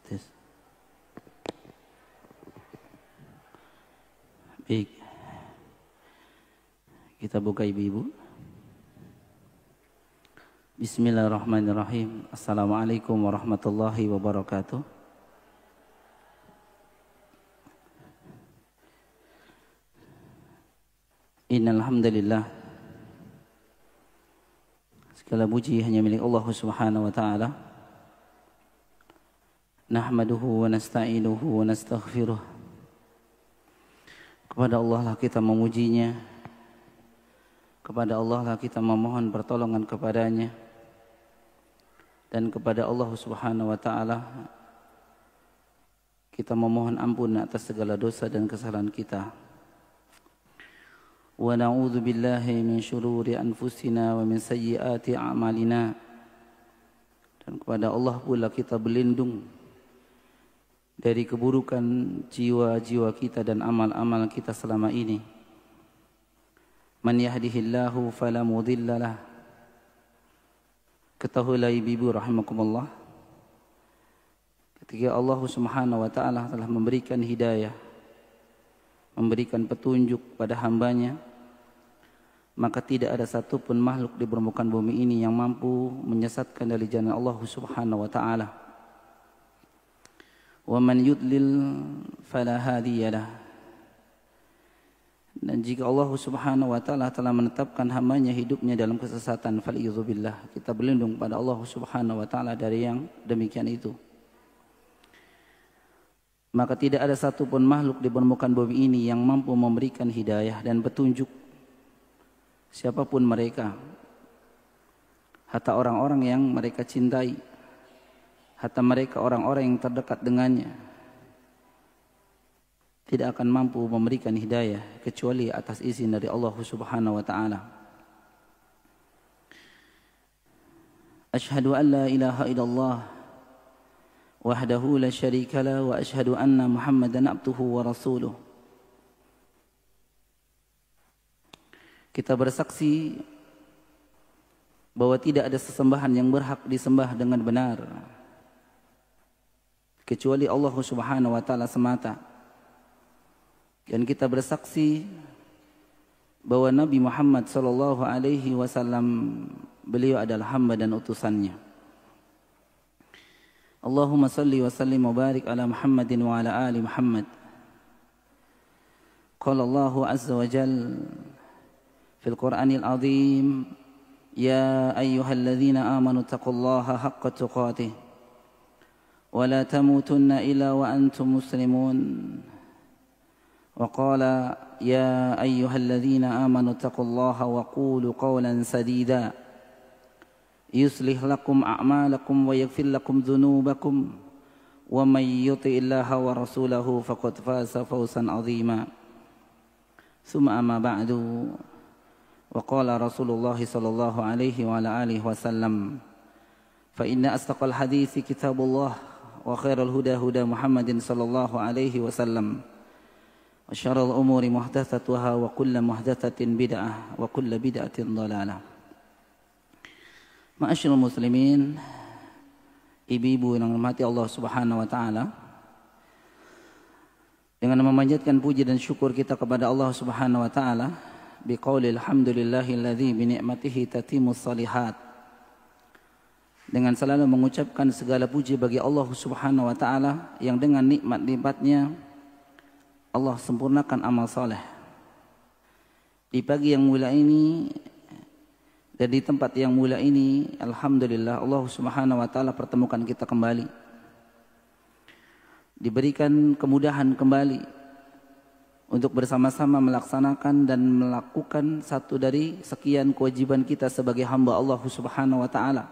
Tes. Baik. Kita buka ibu-ibu. Bismillahirrahmanirrahim. Assalamualaikum warahmatullahi wabarakatuh. Innal hamdalillah. Segala puji hanya milik Allah Subhanahu wa taala. Nahmaduhu wa nasta'inuhu wa nastaghfiruh. Kepada Allah lah kita memujinya. Kepada Allah lah kita memohon pertolongan kepadanya. Dan kepada Allah Subhanahu wa taala kita memohon ampun atas segala dosa dan kesalahan kita. Wa na'udzu billahi min syururi anfusina wa min sayyiati a'malina. Dan kepada Allah pula kita berlindung dari keburukan jiwa-jiwa kita dan amal-amal kita selama ini. Man yahdihillahu fala mudhillalah. Ketahuilah ibu-ibu rahimakumullah, ketika Allah Subhanahu wa taala telah memberikan hidayah, memberikan petunjuk pada hambanya, maka tidak ada satupun makhluk di permukaan bumi ini yang mampu menyesatkan dari jalan Allah Subhanahu wa taala. Wa man yudlil fala hadiyalah. Dan jika Allah Subhanahu wa taala telah menetapkan hambanya hidupnya dalam kesesatan, faliyuzubillah, kita berlindung pada Allah Subhanahu wa taala dari yang demikian itu. Maka tidak ada satupun makhluk di permukaan bumi ini yang mampu memberikan hidayah dan petunjuk siapapun mereka, hatta orang-orang yang mereka cintai, hatta mereka orang-orang yang terdekat dengannya, tidak akan mampu memberikan hidayah kecuali atas izin dari Allah Subhanahu wa taala. Asyhadu an la ilaha illallah wahdahu la syarikalah wa asyhadu anna Muhammadan abduhu wa rasuluh. Kita bersaksi bahwa tidak ada sesembahan yang berhak disembah dengan benar kecuali Allah Subhanahu wa taala semata. Dan kita bersaksi bahwa Nabi Muhammad sallallahu alaihi wasallam beliau adalah hamba dan utusannya. Allahumma salli wa sallim wa barik ala Muhammadin wa ala ali Muhammad. Qala Allahu azza wa jalla fil Qur'anil azim, ya ayyuhalladzina amanu taqullaha haqqa tuqatih wa la tamutunna illa wa antum muslimun. Wa qala ya ayyuhalladzina amanu taqullaha wa qulu qawlan sadida yuslih lakum a'malakum wa yaghfir lakum dhunubakum wa may yuti'illaha wa rasulahu faqad faza fawzan 'azima. Tsumma amma ba'du. Wa qala Rasulullah sallallahu alaihi wa ala alihi wasallam, fa inna asdaqal hadithi kitabullah wa khairal huda huda Muhammadin sallallahu alaihi wasallam wa syarrul umuri muhdatsatuha wa kullu muhdatsatin bid'ah wa kullu bid'atin dhalalah. Ma'asyiral muslimin, ibu-ibu yang dirahmati Allah Subhanahu wa taala, dengan memanjatkan puji dan syukur kita kepada Allah Subhanahu wa taala biqaulil hamdulillahilladzi bi ni'matihi tatimmus shalihat, dengan selalu mengucapkan segala puji bagi Allah Subhanahu wa taala yang dengan nikmat-nikmatnya Allah sempurnakan amal saleh. Di pagi yang mulia ini dan di tempat yang mulia ini, alhamdulillah Allah Subhanahu wa taala pertemukan kita kembali. Diberikan kemudahan kembali untuk bersama-sama melaksanakan dan melakukan satu dari sekian kewajiban kita sebagai hamba Allah Subhanahu wa taala,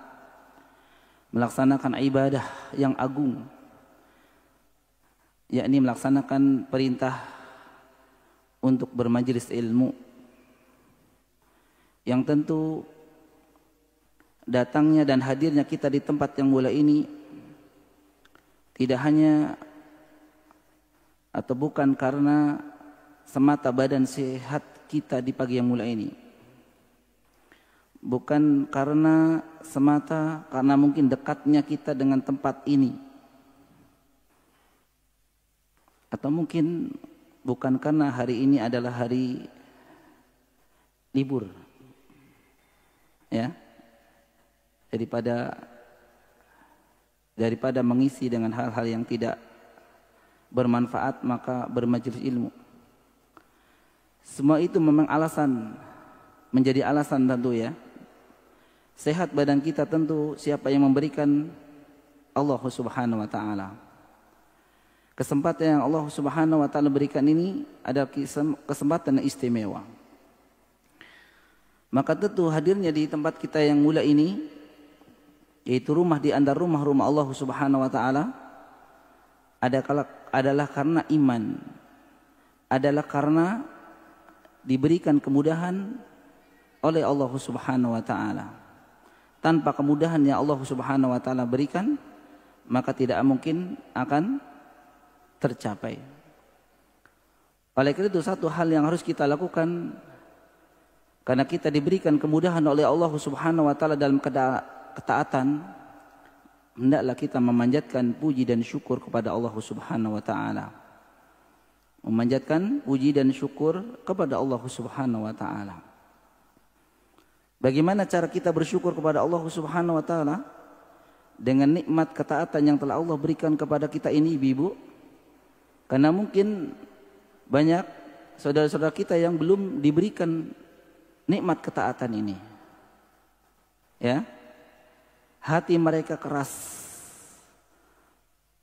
melaksanakan ibadah yang agung, yakni melaksanakan perintah untuk bermajelis ilmu, yang tentu datangnya dan hadirnya kita di tempat yang mulia ini tidak hanya atau bukan karena semata badan sehat kita di pagi yang mulia ini, bukan karena semata karena mungkin dekatnya kita dengan tempat ini, Atau mungkin bukan karena hari ini adalah hari libur, ya, daripada mengisi dengan hal-hal yang tidak bermanfaat, maka bermajelis ilmu. Semua itu memang menjadi alasan tentu, ya. Sehat badan kita tentu siapa yang memberikan? Allah Subhanahu wa taala. Kesempatan yang Allah Subhanahu wa taala berikan ini adalah kesempatan yang istimewa. Maka tentu hadirnya di tempat kita yang mulia ini, yaitu rumah di antara rumah-rumah Allah Subhanahu wa taala, adalah karena iman, adalah karena diberikan kemudahan oleh Allah Subhanahu wa taala. Tanpa kemudahan yang Allah Subhanahu wa taala berikan, maka tidak mungkin akan tercapai. Oleh karena itu satu hal yang harus kita lakukan, karena kita diberikan kemudahan oleh Allah Subhanahu wa taala dalam ketaatan, hendaklah kita memanjatkan puji dan syukur kepada Allah Subhanahu wa taala. Memanjatkan puji dan syukur kepada Allah Subhanahu wa taala. Bagaimana cara kita bersyukur kepada Allah Subhanahu wa taala? Dengan nikmat ketaatan yang telah Allah berikan kepada kita ini, ibu-ibu. Karena mungkin banyak saudara-saudara kita yang belum diberikan nikmat ketaatan ini, ya. Hati mereka keras,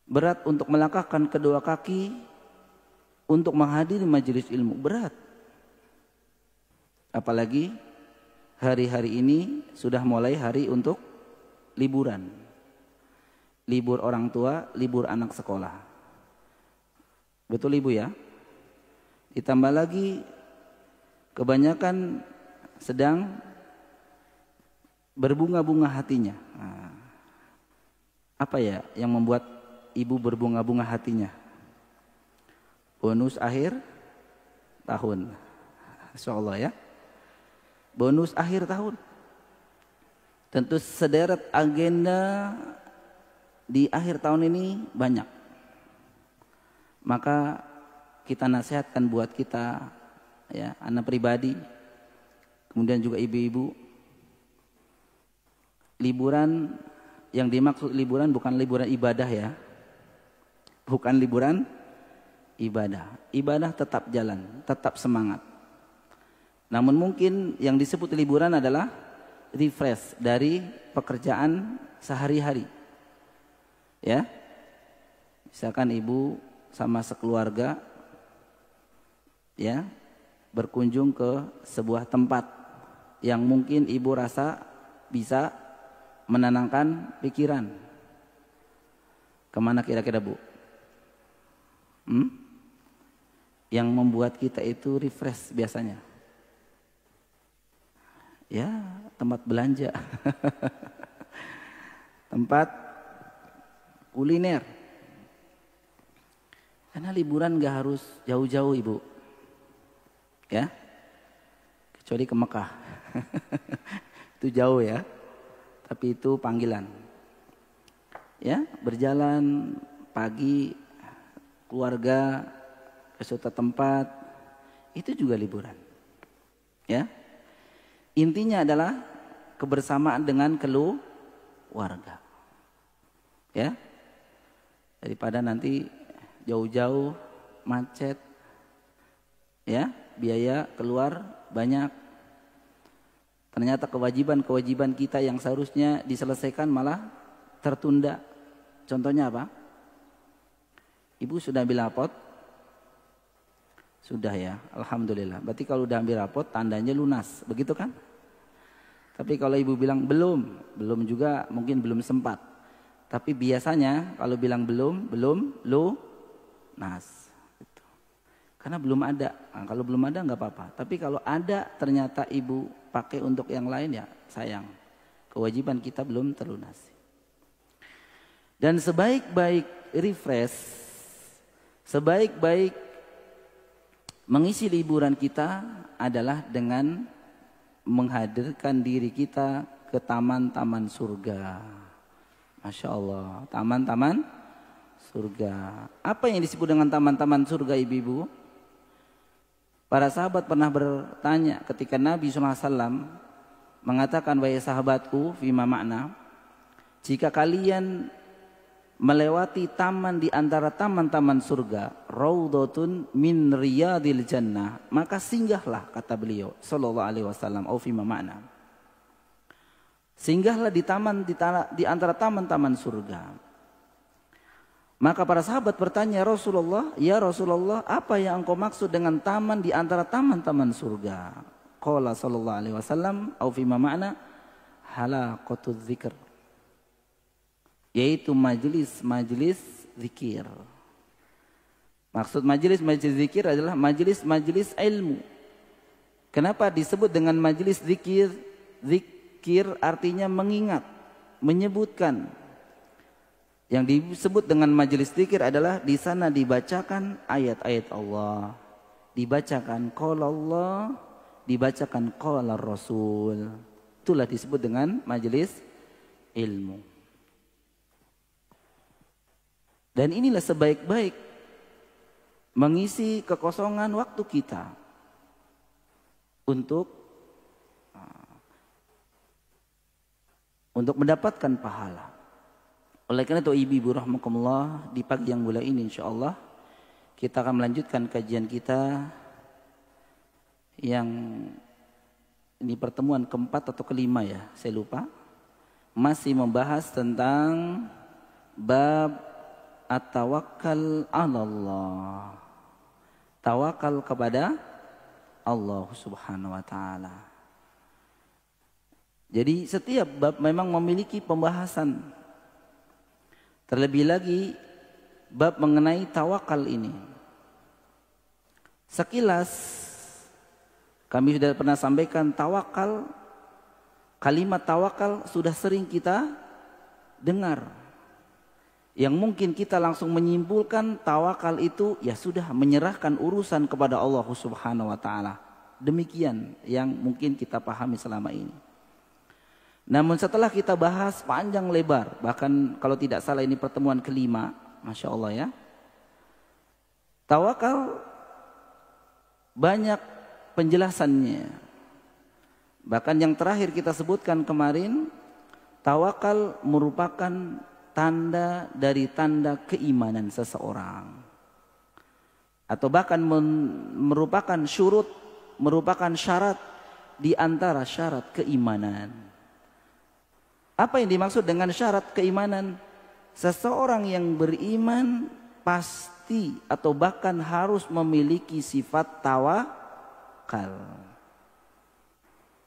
berat untuk melangkahkan kedua kaki untuk menghadiri majelis ilmu, berat. Apalagi hari-hari ini sudah mulai hari untuk liburan. Libur orang tua, libur anak sekolah. Betul ibu, ya? Ditambah lagi kebanyakan sedang berbunga-bunga hatinya. Nah, apa ya yang membuat ibu berbunga-bunga hatinya? Bonus akhir tahun. Insyaallah, ya. Bonus akhir tahun. Tentu sederet agenda di akhir tahun ini banyak. Maka kita nasihatkan buat kita, ya, anak pribadi, kemudian juga ibu-ibu, liburan yang dimaksud liburan bukan liburan ibadah, ya. Bukan liburan ibadah. Ibadah tetap jalan, tetap semangat. Namun mungkin yang disebut liburan adalah refresh dari pekerjaan sehari-hari. Ya, misalkan ibu sama sekeluarga, ya, berkunjung ke sebuah tempat yang mungkin ibu rasa bisa menenangkan pikiran. Kemana kira-kira, Bu? Yang membuat kita itu refresh biasanya, ya, tempat belanja, tempat kuliner. Karena liburan gak harus jauh-jauh, ibu, ya, kecuali ke Mekah. Itu jauh, ya, tapi itu panggilan, ya. Berjalan pagi keluarga ke suatu tempat, itu juga liburan, ya. Intinya adalah kebersamaan dengan keluarga, ya. Daripada nanti jauh-jauh macet, ya, biaya keluar banyak. Ternyata kewajiban-kewajiban kita yang seharusnya diselesaikan malah tertunda. Contohnya apa? Ibu sudah ambil rapot? Sudah, ya, alhamdulillah. Berarti kalau udah ambil rapot tandanya lunas, begitu kan? Tapi kalau ibu bilang belum juga mungkin belum sempat. Tapi biasanya kalau bilang belum lunas, gitu. Karena belum ada. Nah, kalau belum ada nggak apa-apa. Tapi kalau ada ternyata ibu pakai untuk yang lain, ya sayang. Kewajiban kita belum terlunasi. Dan sebaik-baik refresh, sebaik-baik mengisi liburan kita adalah dengan menghadirkan diri kita ke taman-taman surga. Masya Allah, taman-taman surga. Apa yang disebut dengan taman-taman surga, ibu-ibu? Para sahabat pernah bertanya ketika Nabi SAW mengatakan, wahai sahabatku, fima makna, jika kalian melewati taman di antara taman-taman surga, raudhatun min riyadil jannah, maka singgahlah, kata beliau sallallahu alaihi wasallam, au fima makna, singgahlah di taman di antara taman-taman surga. Maka para sahabat bertanya, Rasulullah, ya Rasulullah, apa yang engkau maksud dengan taman di antara taman-taman surga? Qala sallallahu alaihi wasallam, au fima makna, halaqatuz dzikr, yaitu majelis-majelis zikir. Maksud majelis-majelis zikir adalah majelis-majelis ilmu. Kenapa disebut dengan majelis zikir? Zikir artinya mengingat, menyebutkan. Yang disebut dengan majelis zikir adalah di sana dibacakan ayat-ayat Allah, dibacakan qala Allah, dibacakan qala Rasul. Itulah disebut dengan majelis ilmu. Dan inilah sebaik-baik mengisi kekosongan waktu kita untuk mendapatkan pahala. Oleh karena itu, ibu-ibu rahmakumullah, di pagi yang mulia ini insyaallah kita akan melanjutkan kajian kita yang ini pertemuan keempat atau kelima ya, saya lupa. Masih membahas tentang bab at-tawakkal 'ala Allah. Tawakal kepada Allah Subhanahu wa taala. Jadi setiap bab memang memiliki pembahasan. Terlebih lagi bab mengenai tawakal ini. Sekilas kami sudah pernah sampaikan tawakal, kalimat tawakal sudah sering kita dengar. Yang mungkin kita langsung menyimpulkan tawakal itu ya sudah menyerahkan urusan kepada Allah Subhanahu wa taala. Demikian yang mungkin kita pahami selama ini. Namun setelah kita bahas panjang lebar, bahkan kalau tidak salah ini pertemuan kelima, Masya Allah ya. Tawakal banyak penjelasannya. Bahkan yang terakhir kita sebutkan kemarin, tawakal merupakan tanda dari tanda keimanan seseorang. Atau bahkan merupakan syurut, merupakan syarat di antara syarat keimanan. Apa yang dimaksud dengan syarat keimanan? Seseorang yang beriman pasti atau bahkan harus memiliki sifat tawakal.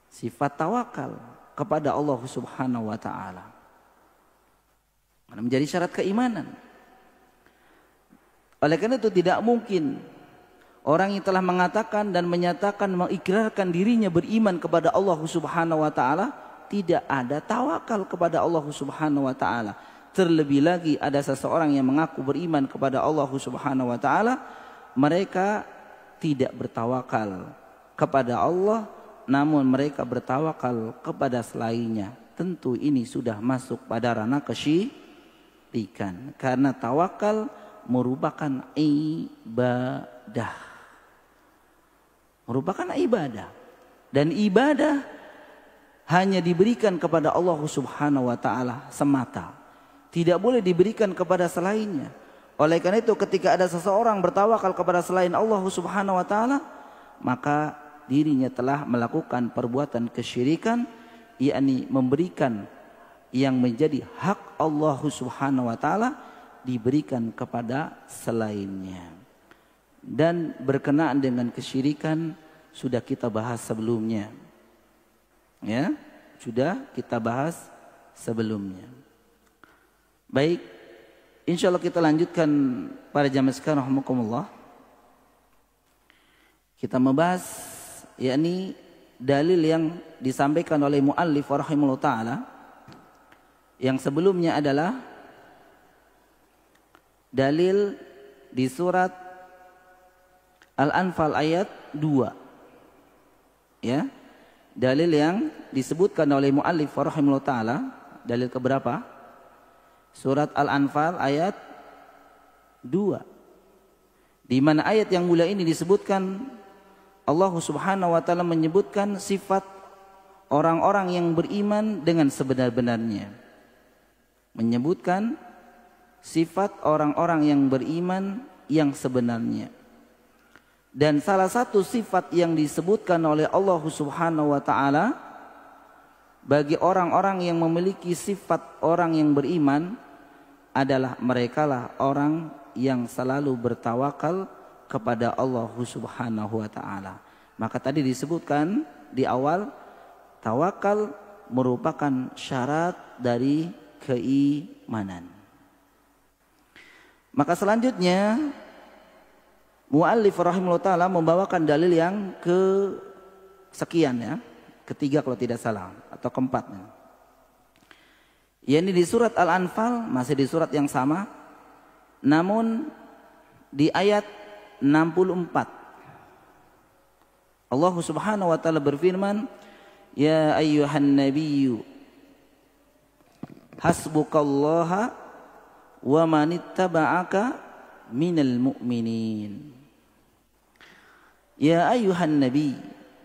Sifat tawakal kepada Allah Subhanahu wa taala. Menjadi syarat keimanan. Oleh karena itu tidak mungkin orang yang telah mengatakan dan menyatakan mengikrarkan dirinya beriman kepada Allah Subhanahu wa taala tidak ada tawakal kepada Allah Subhanahu wa taala. Terlebih lagi ada seseorang yang mengaku beriman kepada Allah Subhanahu wa taala, mereka tidak bertawakal kepada Allah, namun mereka bertawakal kepada selainnya. Tentu ini sudah masuk pada ranah kesyirikan, karena tawakal merupakan ibadah. Merupakan ibadah. Dan ibadah hanya diberikan kepada Allah Subhanahu wa taala semata. Tidak boleh diberikan kepada selainnya. Oleh karena itu ketika ada seseorang bertawakal kepada selain Allah Subhanahu wa taala, maka dirinya telah melakukan perbuatan kesyirikan, yakni memberikan yang menjadi hak Allah Subhanahu wa taala diberikan kepada selainnya. Dan berkenaan dengan kesyirikan sudah kita bahas sebelumnya. Ya, sudah kita bahas sebelumnya. Baik, insya Allah kita lanjutkan pada jam sekarang rahmukumullah. Kita membahas yakni dalil yang disampaikan oleh muallif rahimahullah taala. Yang sebelumnya adalah dalil di surat Al-Anfal ayat 2. Ya. Dalil yang disebutkan oleh muallif rahimahullah taala, dalil keberapa? Surat Al-Anfal ayat Dua. Di mana ayat yang mulia ini disebutkan Allah Subhanahu wa taala menyebutkan sifat orang-orang yang beriman dengan sebenar-benarnya. Menyebutkan sifat orang-orang yang beriman yang sebenarnya. Dan salah satu sifat yang disebutkan oleh Allah Subhanahu wa taala bagi orang-orang yang memiliki sifat orang yang beriman adalah merekalah orang yang selalu bertawakal kepada Allah Subhanahu wa taala. Maka tadi disebutkan di awal, tawakal merupakan syarat dari keimanan. Maka selanjutnya muallif rahimahullah taala membawakan dalil yang kesekian ya, ketiga kalau tidak salah atau keempatnya. Ini di surat Al-Anfal, masih di surat yang sama, namun di ayat 64 Allah Subhanahu wa taala berfirman, ya ayyuhan nabiyyu hasbukallaha wa manittaba'aka minal mu'minin. Ya ayyuhan nabi,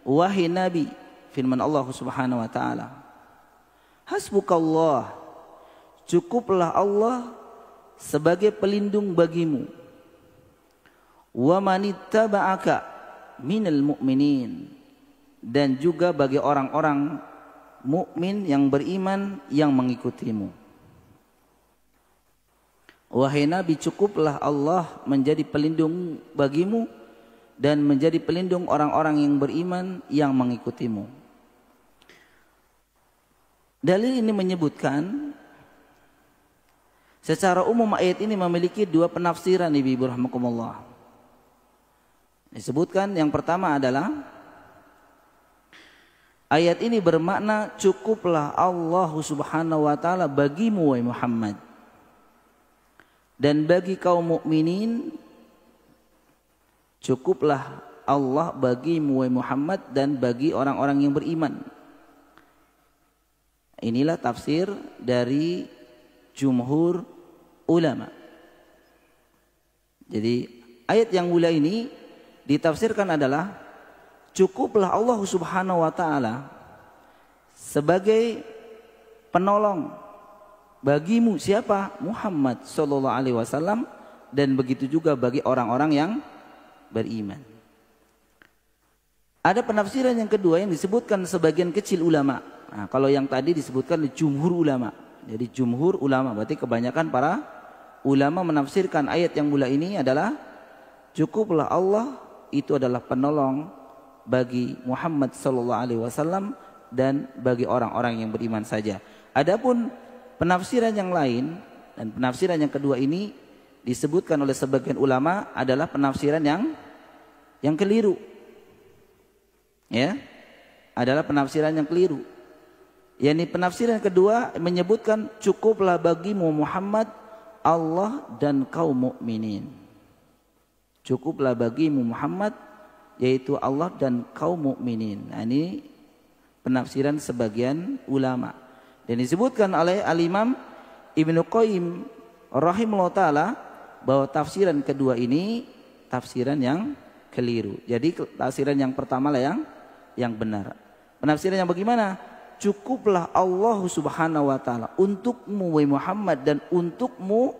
wahai nabi, firman Allah Subhanahu wa taala, hasbukallah, cukuplah Allah sebagai pelindung bagimu, wa manittaba'aka minal mu'minin, dan juga bagi orang-orang mukmin yang beriman yang mengikutimu. Wahai Nabi, cukuplah Allah menjadi pelindung bagimu dan menjadi pelindung orang-orang yang beriman yang mengikutimu. Dalil ini menyebutkan secara umum ayat ini memiliki dua penafsiran, Ibu rahimakumullah. Disebutkan yang pertama adalah ayat ini bermakna cukuplah Allah Subhanahu wa taala bagimu wahai Muhammad dan bagi kaum mukminin, cukuplah Allah bagimu wahai Muhammad dan bagi orang-orang yang beriman. Inilah tafsir dari jumhur ulama. Jadi ayat yang mulia ini ditafsirkan adalah cukuplah Allah Subhanahu wa taala sebagai penolong bagimu, siapa? Muhammad sallallahu alaihi wasallam, dan begitu juga bagi orang-orang yang beriman. Ada penafsiran yang kedua yang disebutkan sebagian kecil ulama. Nah, kalau yang tadi disebutkan jumhur ulama. Jadi jumhur ulama berarti kebanyakan para ulama menafsirkan ayat yang mulia ini adalah cukuplah Allah itu adalah penolong bagi Muhammad sallallahu alaihi wasallam dan bagi orang-orang yang beriman saja. Adapun penafsiran yang lain dan penafsiran yang kedua ini disebutkan oleh sebagian ulama adalah penafsiran yang keliru. Ya. Adalah penafsiran yang keliru. Yani penafsiran kedua menyebutkan cukuplah bagimu Muhammad Allah dan kaum mukminin. Cukuplah bagimu Muhammad yaitu Allah dan kaum mukminin. Nah, ini penafsiran sebagian ulama. Dan disebutkan oleh Al-Imam Ibnu Qayyim rahimahullah taala bahwa tafsiran kedua ini tafsiran yang keliru. Jadi tafsiran yang pertama lah yang benar. Penafsiran yang bagaimana? Cukuplah Allah Subhanahu wa taala untukmu wahai Muhammad dan untukmu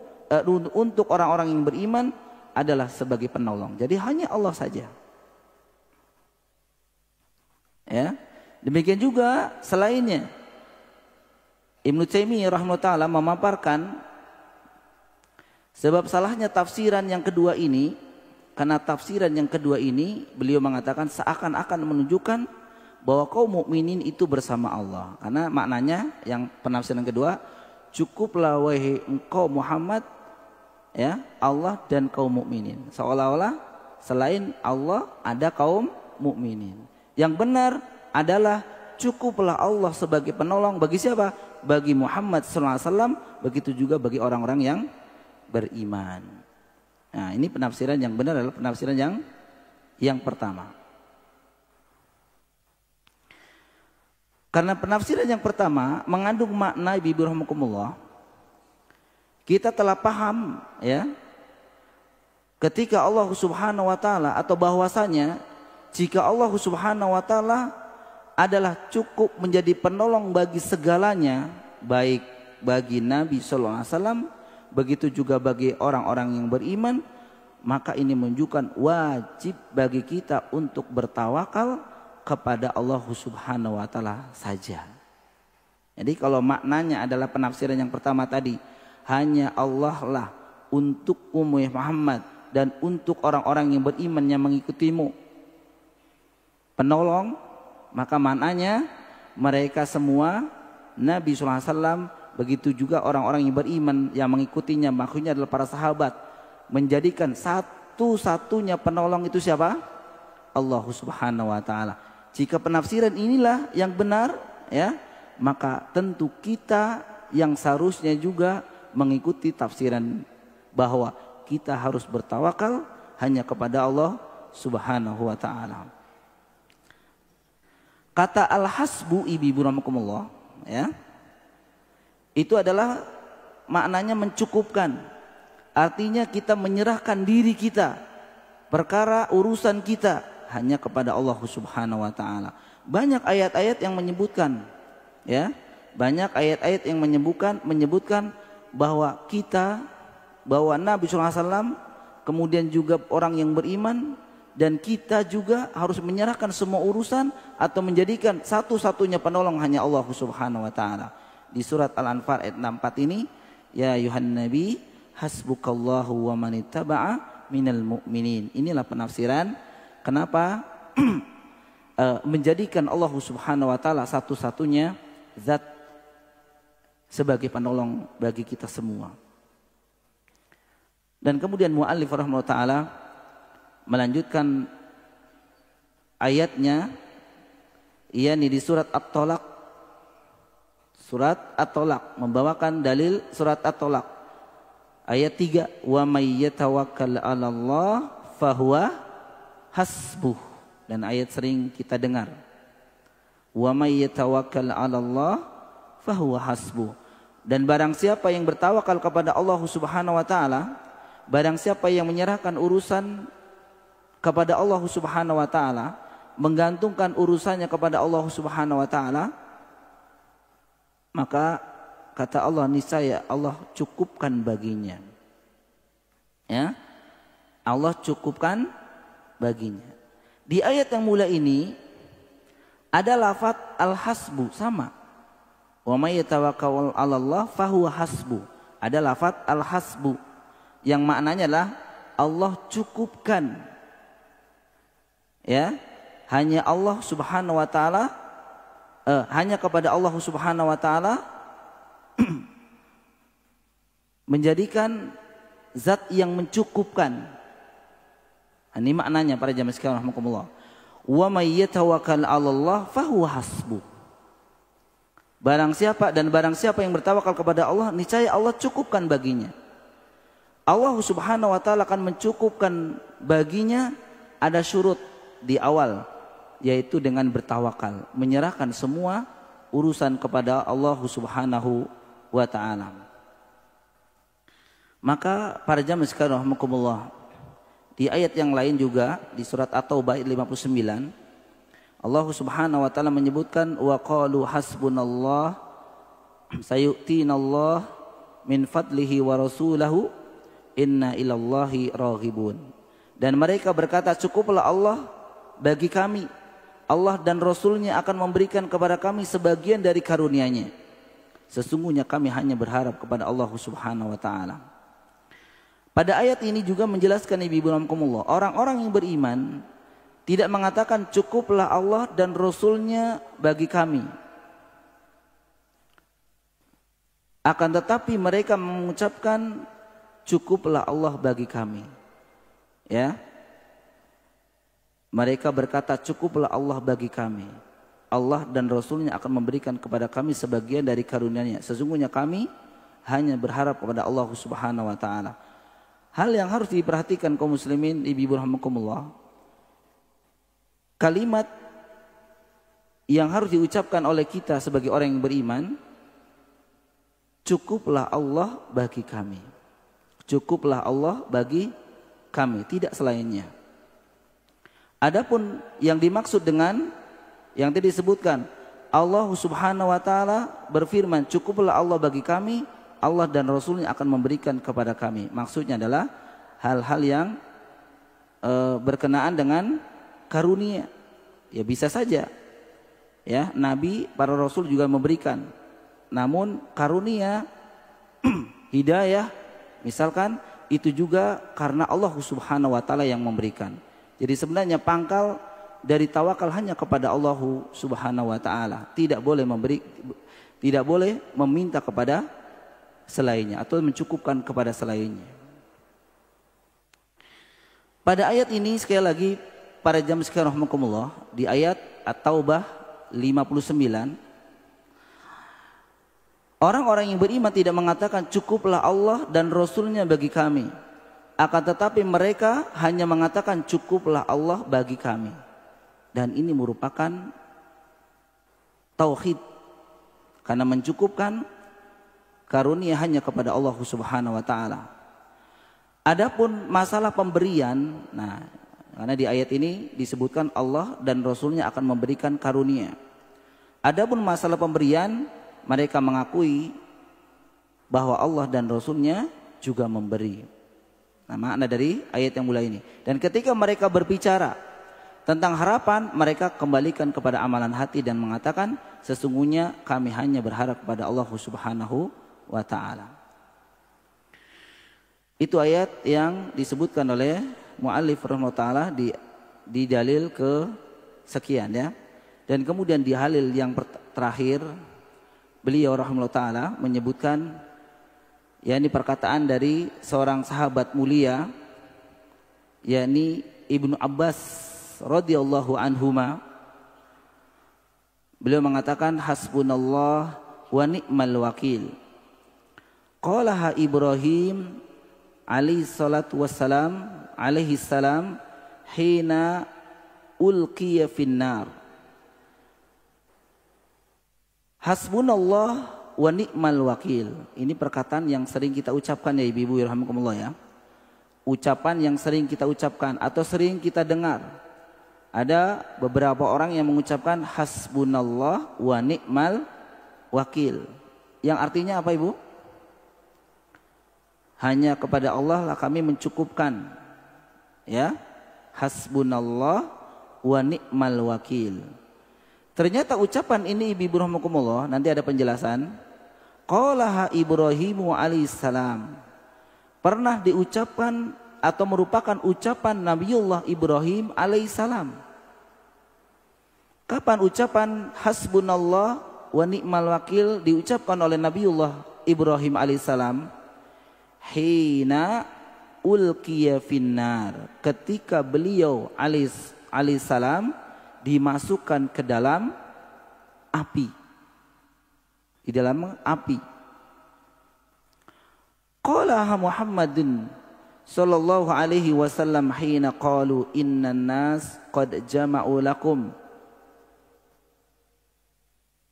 untuk orang-orang yang beriman adalah sebagai penolong. Jadi hanya Allah saja. Ya. Demikian juga selainnya. Ibnu Taimiyah rahimahullah taala memaparkan sebab salahnya tafsiran yang kedua ini, karena tafsiran yang kedua ini beliau mengatakan seakan-akan menunjukkan bahwa kaum mukminin itu bersama Allah. Karena maknanya yang penafsiran kedua, cukuplah wahai engkau Muhammad ya Allah dan kaum mukminin. Seolah-olah selain Allah ada kaum mukminin. Yang benar adalah cukuplah Allah sebagai penolong bagi siapa? Bagi Muhammad sallallahu alaihi wasallam, begitu juga bagi orang-orang yang beriman. Nah, ini penafsiran yang benar adalah penafsiran yang pertama. Karena penafsiran yang pertama mengandung makna ibu rahimakumullah. Kita telah paham ya ketika Allah Subhanahu wa taala, atau bahwasanya jika Allah Subhanahu wa taala adalah cukup menjadi penolong bagi segalanya, baik bagi Nabi sallallahu alaihi wasallam, begitu juga bagi orang-orang yang beriman, maka ini menunjukkan wajib bagi kita untuk bertawakal kepada Allah Subhanahu wa taala saja. Jadi kalau maknanya adalah penafsiran yang pertama tadi, hanya Allah lah untuk umat Muhammad dan untuk orang-orang yang beriman yang mengikutimu penolong, maka maknanya mereka semua, Nabi sallallahu alaihi wasallam, begitu juga orang-orang yang beriman yang mengikutinya, maksudnya adalah para sahabat, menjadikan satu-satunya penolong itu siapa? Allah Subhanahu wa taala. Jika penafsiran inilah yang benar, ya, maka tentu kita yang seharusnya juga mengikuti tafsiran bahwa kita harus bertawakal hanya kepada Allah Subhanahu wa taala. Kata al-hasbu, ibu rahmakumullah, ya, itu adalah maknanya mencukupkan. Artinya kita menyerahkan diri kita, perkara urusan kita hanya kepada Allah Subhanahu wa taala. Banyak ayat-ayat yang menyebutkan, ya, banyak ayat-ayat yang menyebutkan bahwa bahwa Nabi sallallahu alaihi wasallam, kemudian juga orang yang beriman, dan kita juga harus menyerahkan semua urusan atau menjadikan satu-satunya penolong hanya Allah Subhanahu wa taala. Di surat Al-Anfal ayat 64 ini, ya ayuhan nabi hasbukallahu wa manittaba'a minal mu'minin. Inilah penafsiran kenapa menjadikan Allah Subhanahu wa taala satu-satunya zat sebagai penolong bagi kita semua. Dan kemudian muallif rahimahullah taala melanjutkan ayatnya, yakni di surat At-Talaq. Surat At-Talaq membawakan dalil surat At-Talaq ayat 3, wa may yatawakkal 'alallah fahuwa hasbuh. Dan ayat sering kita dengar, wa may yatawakkal 'alallah fahuwa hasbuh. Dan barang siapa yang bertawakal kepada Allah Subhanahu wa taala, barang siapa yang menyerahkan urusan kepada Allah Subhanahu wa taala, menggantungkan urusannya kepada Allah Subhanahu wa taala, maka kata Allah, niscaya Allah cukupkan baginya. Ya, Allah cukupkan baginya. Di ayat yang mulia ini ada lafaz al-hasbu sama. Wa may yatawakkal 'alallah fahuwa hasbu. Ada lafaz al-hasbu yang maknanya adalah Allah cukupkan. Ya, hanya Allah Subhanahu wa taala, hanya kepada Allah Subhanahu wa taala menjadikan zat yang mencukupkan. Ini maknanya para jamaah sekalian rahimakumullah. Wa may yatawakkal 'alallah fahuwa hasbuh. Barang siapa yang bertawakal kepada Allah, niscaya Allah cukupkan baginya. Allah Subhanahu wa taala akan mencukupkan baginya. Ada syurut di awal, yaitu dengan bertawakal, menyerahkan semua urusan kepada Allah Subhanahu wa taala. Maka para jamaah sekalian rahimakumullah, di ayat yang lain juga di surat At-Taubah ayat 59, Allah Subhanahu wa taala menyebutkan, wa qalu hasbunallah sayu'tinallah min fadlihi wa rasulahu inna ilallahi raghibun. Dan mereka berkata, cukuplah Allah bagi kami, Allah dan Rasulnya akan memberikan kepada kami sebagian dari karunia-Nya. Sesungguhnya kami hanya berharap kepada Allah Subhanahu wa taala. Pada ayat ini juga menjelaskan, ibu rahmakumullah, orang-orang yang beriman tidak mengatakan cukuplah Allah dan Rasulnya bagi kami. Akan tetapi mereka mengucapkan cukuplah Allah bagi kami. Ya, mereka berkata cukuplah Allah bagi kami. Allah dan Rasulnya akan memberikan kepada kami sebagian dari karunia-Nya. Sesungguhnya kami hanya berharap kepada Allah Subhanahu wa taala. Hal yang harus diperhatikan kaum muslimin, ibu rahimakumullah, kalimat yang harus diucapkan oleh kita sebagai orang yang beriman, cukuplah Allah bagi kami. Cukuplah Allah bagi kami, tidak selainnya. Adapun yang dimaksud dengan yang tadi disebutkan, Allah Subhanahu wa taala berfirman, cukuplah Allah bagi kami, Allah dan Rasulnya akan memberikan kepada kami. Maksudnya adalah hal-hal yang berkenaan dengan karunia. Ya bisa saja, ya Nabi, para Rasul juga memberikan. Namun karunia, hidayah, misalkan itu juga karena Allah Subhanahu wa taala yang memberikan. Jadi sebenarnya pangkal dari tawakal hanya kepada Allah Subhanahu wa taala. Tidak boleh meminta kepada selainnya atau mencukupkan kepada selainnya. Pada ayat ini sekali lagi para jamaah sekalian rahimakumullah, di ayat At-Taubah 59, orang-orang yang beriman tidak mengatakan cukuplah Allah dan Rasulnya bagi kami. Akan tetapi mereka hanya mengatakan cukuplah Allah bagi kami. Dan ini merupakan tauhid. Karena mencukupkan karunia hanya kepada Allah Subhanahu wa taala. Adapun masalah pemberian, nah karena di ayat ini disebutkan Allah dan Rasulnya akan memberikan karunia. Adapun masalah pemberian, mereka mengakui bahwa Allah dan Rasulnya juga memberi. Nah, makna dari ayat yang mulai ini. Dan ketika mereka berbicara tentang harapan, mereka kembalikan kepada amalan hati dan mengatakan sesungguhnya kami hanya berharap kepada Allah Subhanahu wa taala. Itu ayat yang disebutkan oleh muallif rahimahullah taala di dalil ke sekian ya. Dan kemudian di halil yang terakhir beliau rahimahullah taala menyebutkan, yakni perkataan dari seorang sahabat mulia, yakni Ibnu Abbas radhiyallahu anhuma. Beliau mengatakan hasbunallah wa ni'mal wakil. Qalaha Ibrahim alaihi salam hina ulqiya finnar. Hasbunallah wa ni'mal wakil. Ini perkataan yang sering kita ucapkan ya ibu-ibu rahimakumullah ya. Ucapan yang sering kita ucapkan atau sering kita dengar. Ada beberapa orang yang mengucapkan hasbunallah wa ni'mal wakil. Yang artinya apa ibu? Hanya kepada Allah lah kami mencukupkan. Ya. Hasbunallah wa ni'mal wakil. Ternyata ucapan ini ibu rahimakumullah, nanti ada penjelasan. Qalaha Ibrahimu alaihissalam. Pernah diucapkan atau merupakan ucapan Nabiullah Ibrahim alaihissalam. Kapan ucapan hasbunallah wa ni'mal wakil diucapkan oleh Nabiullah Ibrahim alaihissalam? Hina ulqiya finnar. Ketika beliau alaihissalam dimasukkan ke dalam api. Di dalam api. Qalaha Muhammadun sallallahu alaihi wasallam hina qalu innan nas qad jama'u lakum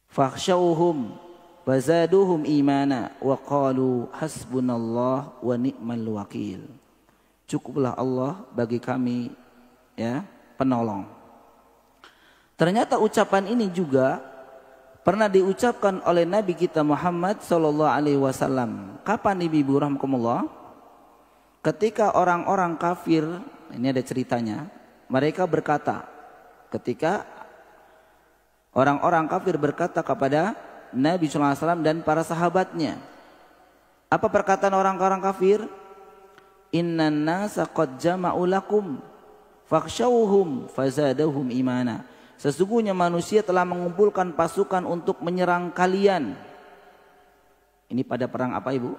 fakhshawhum fazaduhum imana wa qalu hasbunallah wa ni'mal wakil. Cukuplah Allah bagi kami ya penolong. Ternyata ucapan ini juga pernah diucapkan oleh Nabi kita Muhammad sallallahu alaihi wasallam. Kapan ibu rahimakumullah? Ketika orang-orang kafir, ini ada ceritanya, mereka berkata, ketika orang-orang kafir berkata kepada Nabi sallallahu alaihi wasallam dan para sahabatnya. Apa perkataan orang-orang kafir? Innan nasa qad jama'u lakum fakhshawhum fazadahum imana. Sesungguhnya manusia telah mengumpulkan pasukan untuk menyerang kalian. Ini pada perang apa ibu?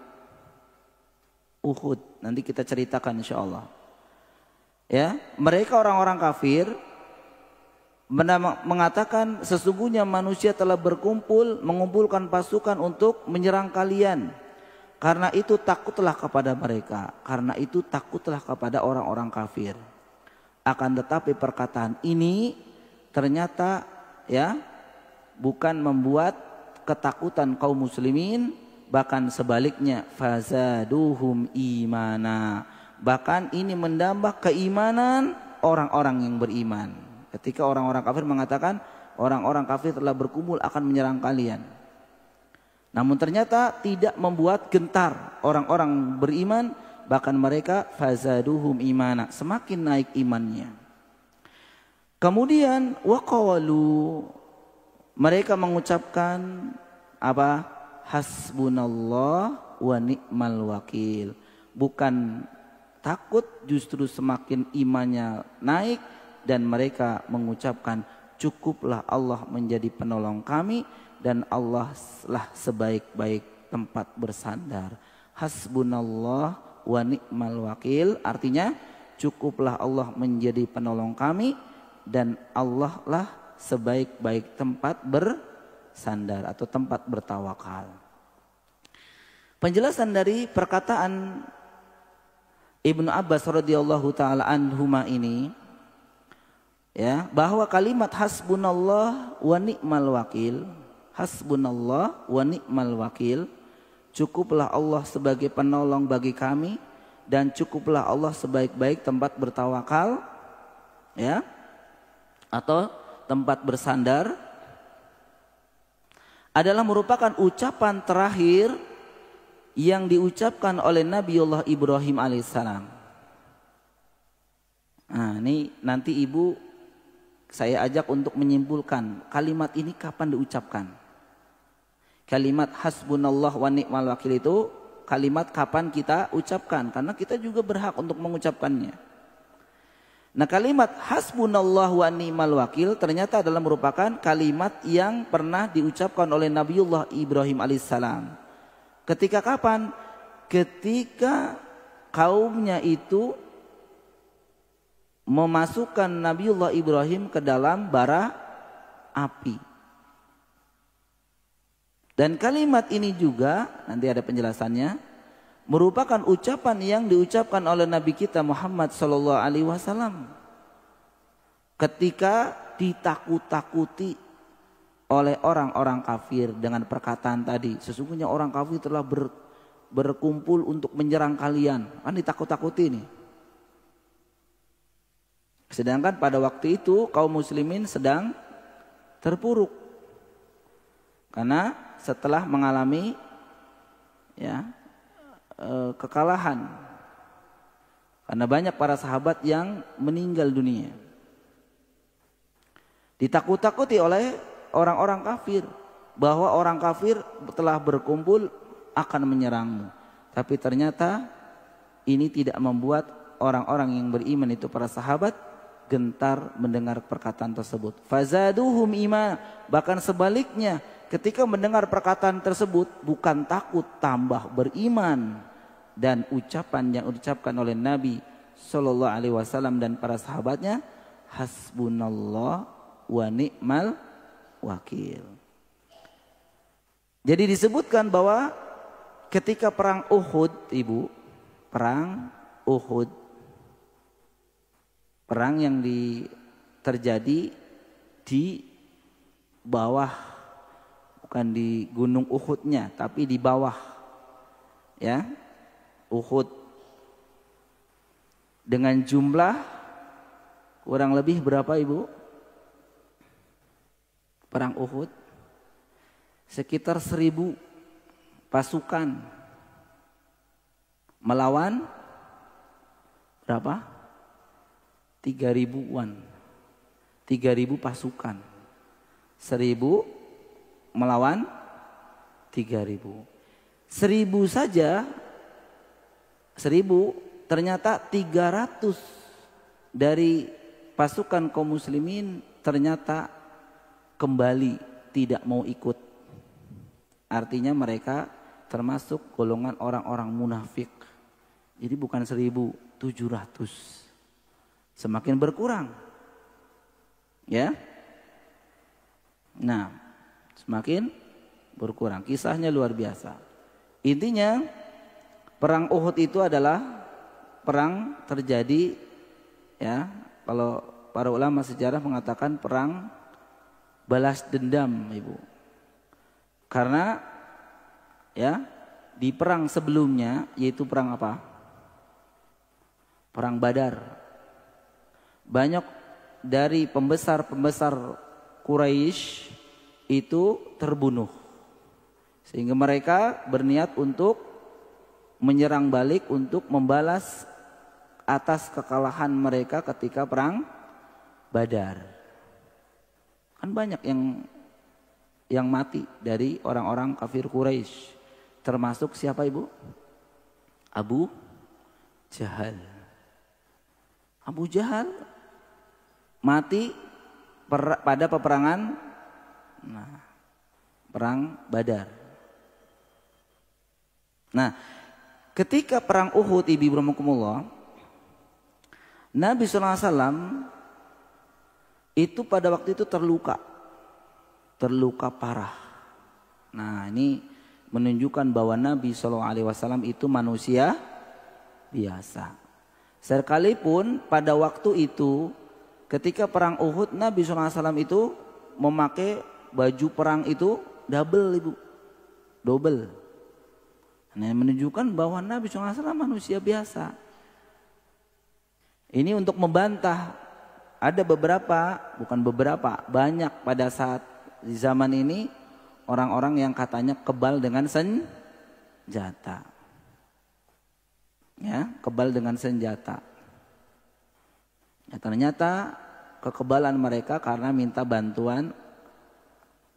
Uhud. Nanti kita ceritakan insyaallah. Ya, mereka orang-orang kafir mengatakan sesungguhnya manusia telah mengumpulkan pasukan untuk menyerang kalian. Karena itu takutlah kepada mereka. Karena itu takutlah kepada orang-orang kafir. Akan tetapi perkataan ini ternyata ya bukan membuat ketakutan kaum muslimin, bahkan sebaliknya fazaduhum imana, Bahkan ini menambah keimanan orang-orang yang beriman. Ketika orang-orang kafir mengatakan orang-orang kafir telah berkumpul akan menyerang kalian. Namun ternyata tidak membuat gentar orang-orang beriman, bahkan mereka fazaduhum imana, semakin naik imannya. Kemudian waqalu, mereka mengucapkan apa? Hasbunallah wa ni'mal wakil. Bukan takut, justru semakin imannya naik dan mereka mengucapkan cukuplah Allah menjadi penolong kami dan Allah lah sebaik-baik tempat bersandar. Hasbunallah wa ni'mal wakil, artinya cukuplah Allah menjadi penolong kami dan Allah lah sebaik-baik tempat bersandar atau tempat bertawakal. Penjelasan dari perkataan Ibnu Abbas radhiyallahu taala anhuma ini, ya, bahwa kalimat hasbunallah wa ni'mal wakil, hasbunallah wa ni'mal wakil, cukuplah Allah sebagai penolong bagi kami dan cukuplah Allah sebaik-baik tempat bertawakal, ya, atau tempat bersandar, adalah merupakan ucapan terakhir yang diucapkan oleh Nabiullah Ibrahim alaihissalam. Nah, ini nanti ibu saya ajak untuk menyimpulkan kalimat ini kapan diucapkan. Kalimat hasbunallah wa ni'mal wakil itu kalimat kapan kita ucapkan, karena kita juga berhak untuk mengucapkannya. Nah, kalimat hasbunallah wa ni'mal wakil ternyata adalah merupakan kalimat yang pernah diucapkan oleh Nabiullah Ibrahim alaihissalam. Ketika kapan? Ketika kaumnya itu memasukkan Nabiullah Ibrahim ke dalam bara api. Dan kalimat ini juga, nanti ada penjelasannya, merupakan ucapan yang diucapkan oleh Nabi kita Muhammad SAW ketika ditakut-takuti oleh orang-orang kafir dengan perkataan tadi, sesungguhnya orang kafir telah berkumpul untuk menyerang kalian. Kan ditakut-takuti nih. Sedangkan pada waktu itu kaum muslimin sedang terpuruk. Karena setelah mengalami, ya, kekalahan. Karena banyak para sahabat yang meninggal dunia. Ditakut-takuti oleh orang-orang kafir, bahwa orang kafir telah berkumpul akan menyerangmu. Tapi ternyata ini tidak membuat orang-orang yang beriman itu para sahabat gentar mendengar perkataan tersebut. Fazaduhum iman, bahkan sebaliknya ketika mendengar perkataan tersebut bukan takut, tambah beriman. Dan ucapan yang diucapkan oleh Nabi Shallallahu Alaihi Wasallam dan para sahabatnya, hasbunallah wa ni'mal wakil. Jadi disebutkan bahwa ketika perang Uhud, ibu, perang Uhud, perang yang terjadi di bawah, bukan di gunung Uhudnya, tapi di bawah, ya, Uhud, dengan jumlah kurang lebih berapa, ibu? Perang Uhud sekitar 1000 pasukan melawan berapa? 3000-an. 3000 pasukan. 1000 melawan 3000. 1000 saja, 1000 ternyata 300 dari pasukan kaum muslimin ternyata kembali tidak mau ikut. Artinya mereka termasuk golongan orang-orang munafik. Jadi bukan 1700, semakin berkurang, ya. Nah, semakin berkurang. Kisahnya luar biasa. Intinya perang Uhud itu adalah perang terjadi, ya, kalau para ulama sejarah mengatakan perang balas dendam, ibu. Karena, ya, di perang sebelumnya, yaitu perang apa? Perang Badar. Banyak dari pembesar-pembesar Quraisy itu terbunuh. Sehingga mereka berniat untuk menyerang balik untuk membalas atas kekalahan mereka ketika perang Badar. Kan banyak yang mati dari orang-orang kafir Quraisy. Termasuk siapa ibu? Abu Jahal. Abu Jahal mati pada peperangan perang Badar. Nah, ketika perang Uhud, ibu rahimakumullah, Nabi SAW itu pada waktu itu terluka parah. Nah, ini menunjukkan bahwa Nabi SAW itu manusia biasa. Sekalipun pada waktu itu ketika perang Uhud, Nabi SAW itu memakai baju perang itu double ibu, double. Nah, menunjukkan bahwa Nabi SAW manusia biasa. Ini untuk membantah ada banyak pada saat di zaman ini orang-orang yang katanya kebal dengan senjata. Ya, kebal dengan senjata. Ya, ternyata kekebalan mereka karena minta bantuan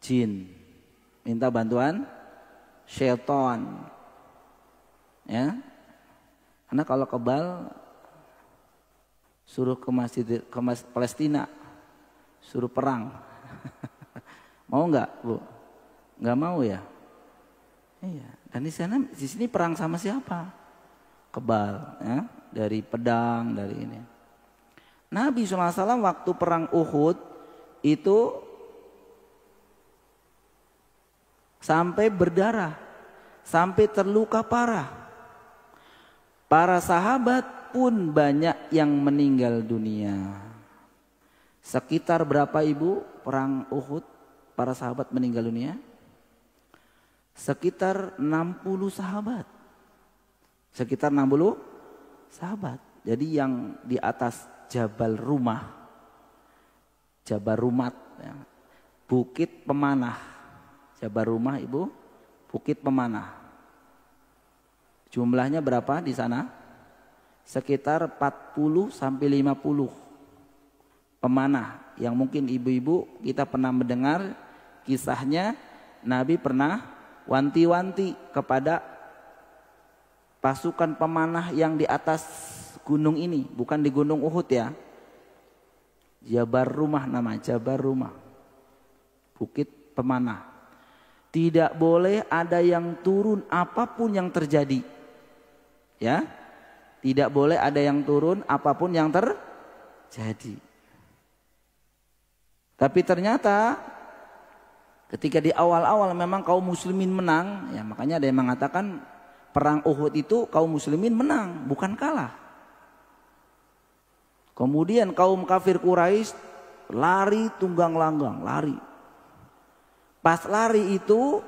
jin, minta bantuan syaitan. Ya, karena kalau kebal suruh ke Palestina, suruh perang. Mau nggak bu? Nggak mau ya? Iya. Dan di sini perang sama siapa? Kebal, ya, dari pedang, dari ini. Nabi SAW waktu perang Uhud itu sampai berdarah, sampai terluka parah. Para sahabat pun banyak yang meninggal dunia. Sekitar berapa ibu perang Uhud para sahabat meninggal dunia? Sekitar 60 sahabat. Sekitar 60 sahabat. Jadi yang di atas Jabal Rumah, Jabal Rumat, ya, Bukit Pemanah. Jabal Rumah ibu, Bukit Pemanah. Jumlahnya berapa di sana? Sekitar 40 sampai 50 pemanah yang mungkin ibu-ibu kita pernah mendengar kisahnya. Nabi pernah wanti-wanti kepada pasukan pemanah yang di atas gunung ini, bukan di gunung Uhud ya. Jabal Rumah nama, Jabal Rumah, Bukit Pemanah. Tidak boleh ada yang turun apapun yang terjadi. Ya. Tidak boleh ada yang turun apapun yang terjadi. Tapi ternyata ketika di awal-awal memang kaum muslimin menang, ya makanya ada yang mengatakan perang Uhud itu kaum muslimin menang, bukan kalah. Kemudian kaum kafir Quraisy lari tunggang langgang, lari. Pas lari itu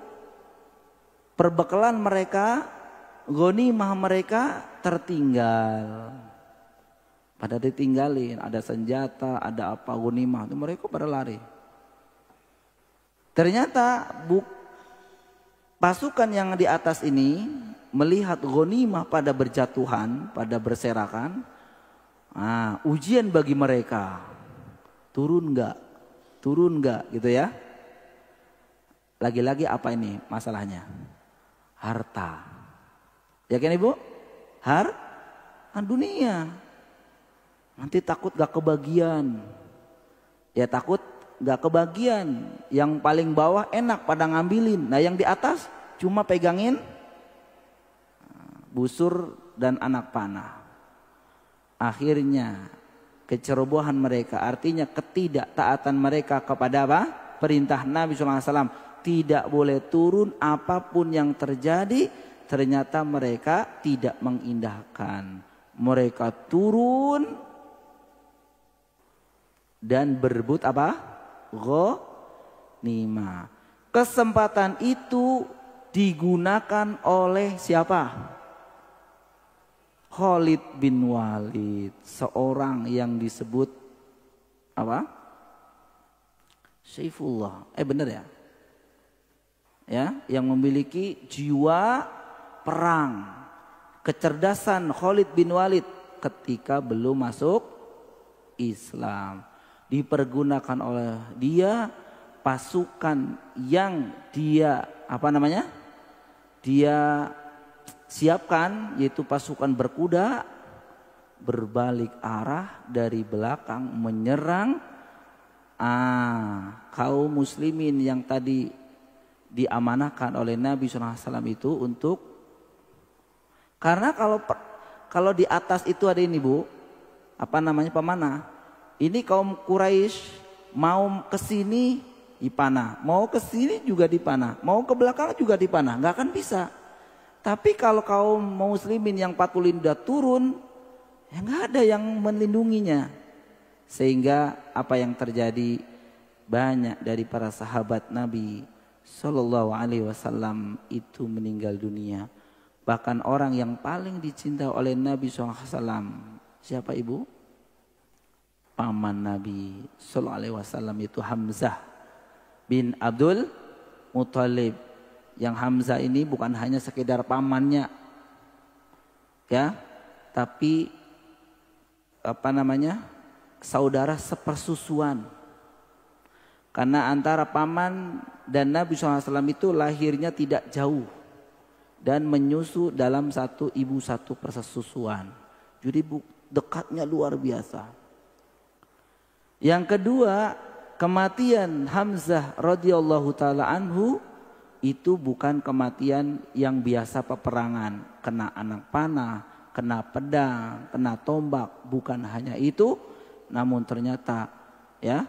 perbekalan mereka, ghanimah mereka tertinggal. Pada ditinggalin, ada senjata, ada apa ghanimah, itu mereka pada lari. Ternyata pasukan yang di atas ini melihat ghanimah pada berjatuhan, pada berserakan. Nah, ujian bagi mereka. Turun enggak gitu ya. Lagi-lagi apa ini masalahnya? Harta. Ya kan ibu? Dunia. Nanti takut gak kebagian. Ya takut gak kebagian. Yang paling bawah enak pada ngambilin. Nah yang di atas cuma pegangin busur dan anak panah. Akhirnya kecerobohan mereka, artinya ketidaktaatan mereka kepada apa? Perintah Nabi SAW. Tidak boleh turun apapun yang terjadi. Ternyata mereka tidak mengindahkan. Mereka turun dan berebut apa? Ghanimah. Kesempatan itu digunakan oleh siapa? Khalid bin Walid, seorang yang disebut apa? Saifullah. Benar ya? Ya, yang memiliki jiwa perang, kecerdasan Khalid bin Walid ketika belum masuk Islam. Dipergunakan oleh dia pasukan yang dia dia siapkan, yaitu pasukan berkuda, berbalik arah dari belakang menyerang kaum muslimin yang tadi diamanahkan oleh Nabi SAW itu untuk, karena kalau di atas itu ada ini Bu, pemanah. Ini kaum Quraisy mau ke sini dipanah, mau ke sini juga dipanah, mau ke belakang juga dipanah, nggak akan bisa. Tapi kalau kaum muslimin yang 40 udah turun, ya nggak ada yang melindunginya. Sehingga apa yang terjadi, banyak dari para sahabat Nabi Sallallahu Alaihi Wasallam itu meninggal dunia. Bahkan orang yang paling dicintai oleh Nabi SAW, siapa Ibu? Paman Nabi Sallallahu Alaihi Wasallam, itu Hamzah bin Abdul Muthalib. Yang Hamzah ini bukan hanya sekedar pamannya, ya, tapi saudara sepersusuan. Karena antara paman dan Nabi SAW itu lahirnya tidak jauh dan menyusu dalam satu ibu satu persusuan. Jadi dekatnya luar biasa. Yang kedua, kematian Hamzah radhiyallahu taala anhu itu bukan kematian yang biasa peperangan, kena anak panah, kena pedang, kena tombak, bukan hanya itu, namun ternyata ya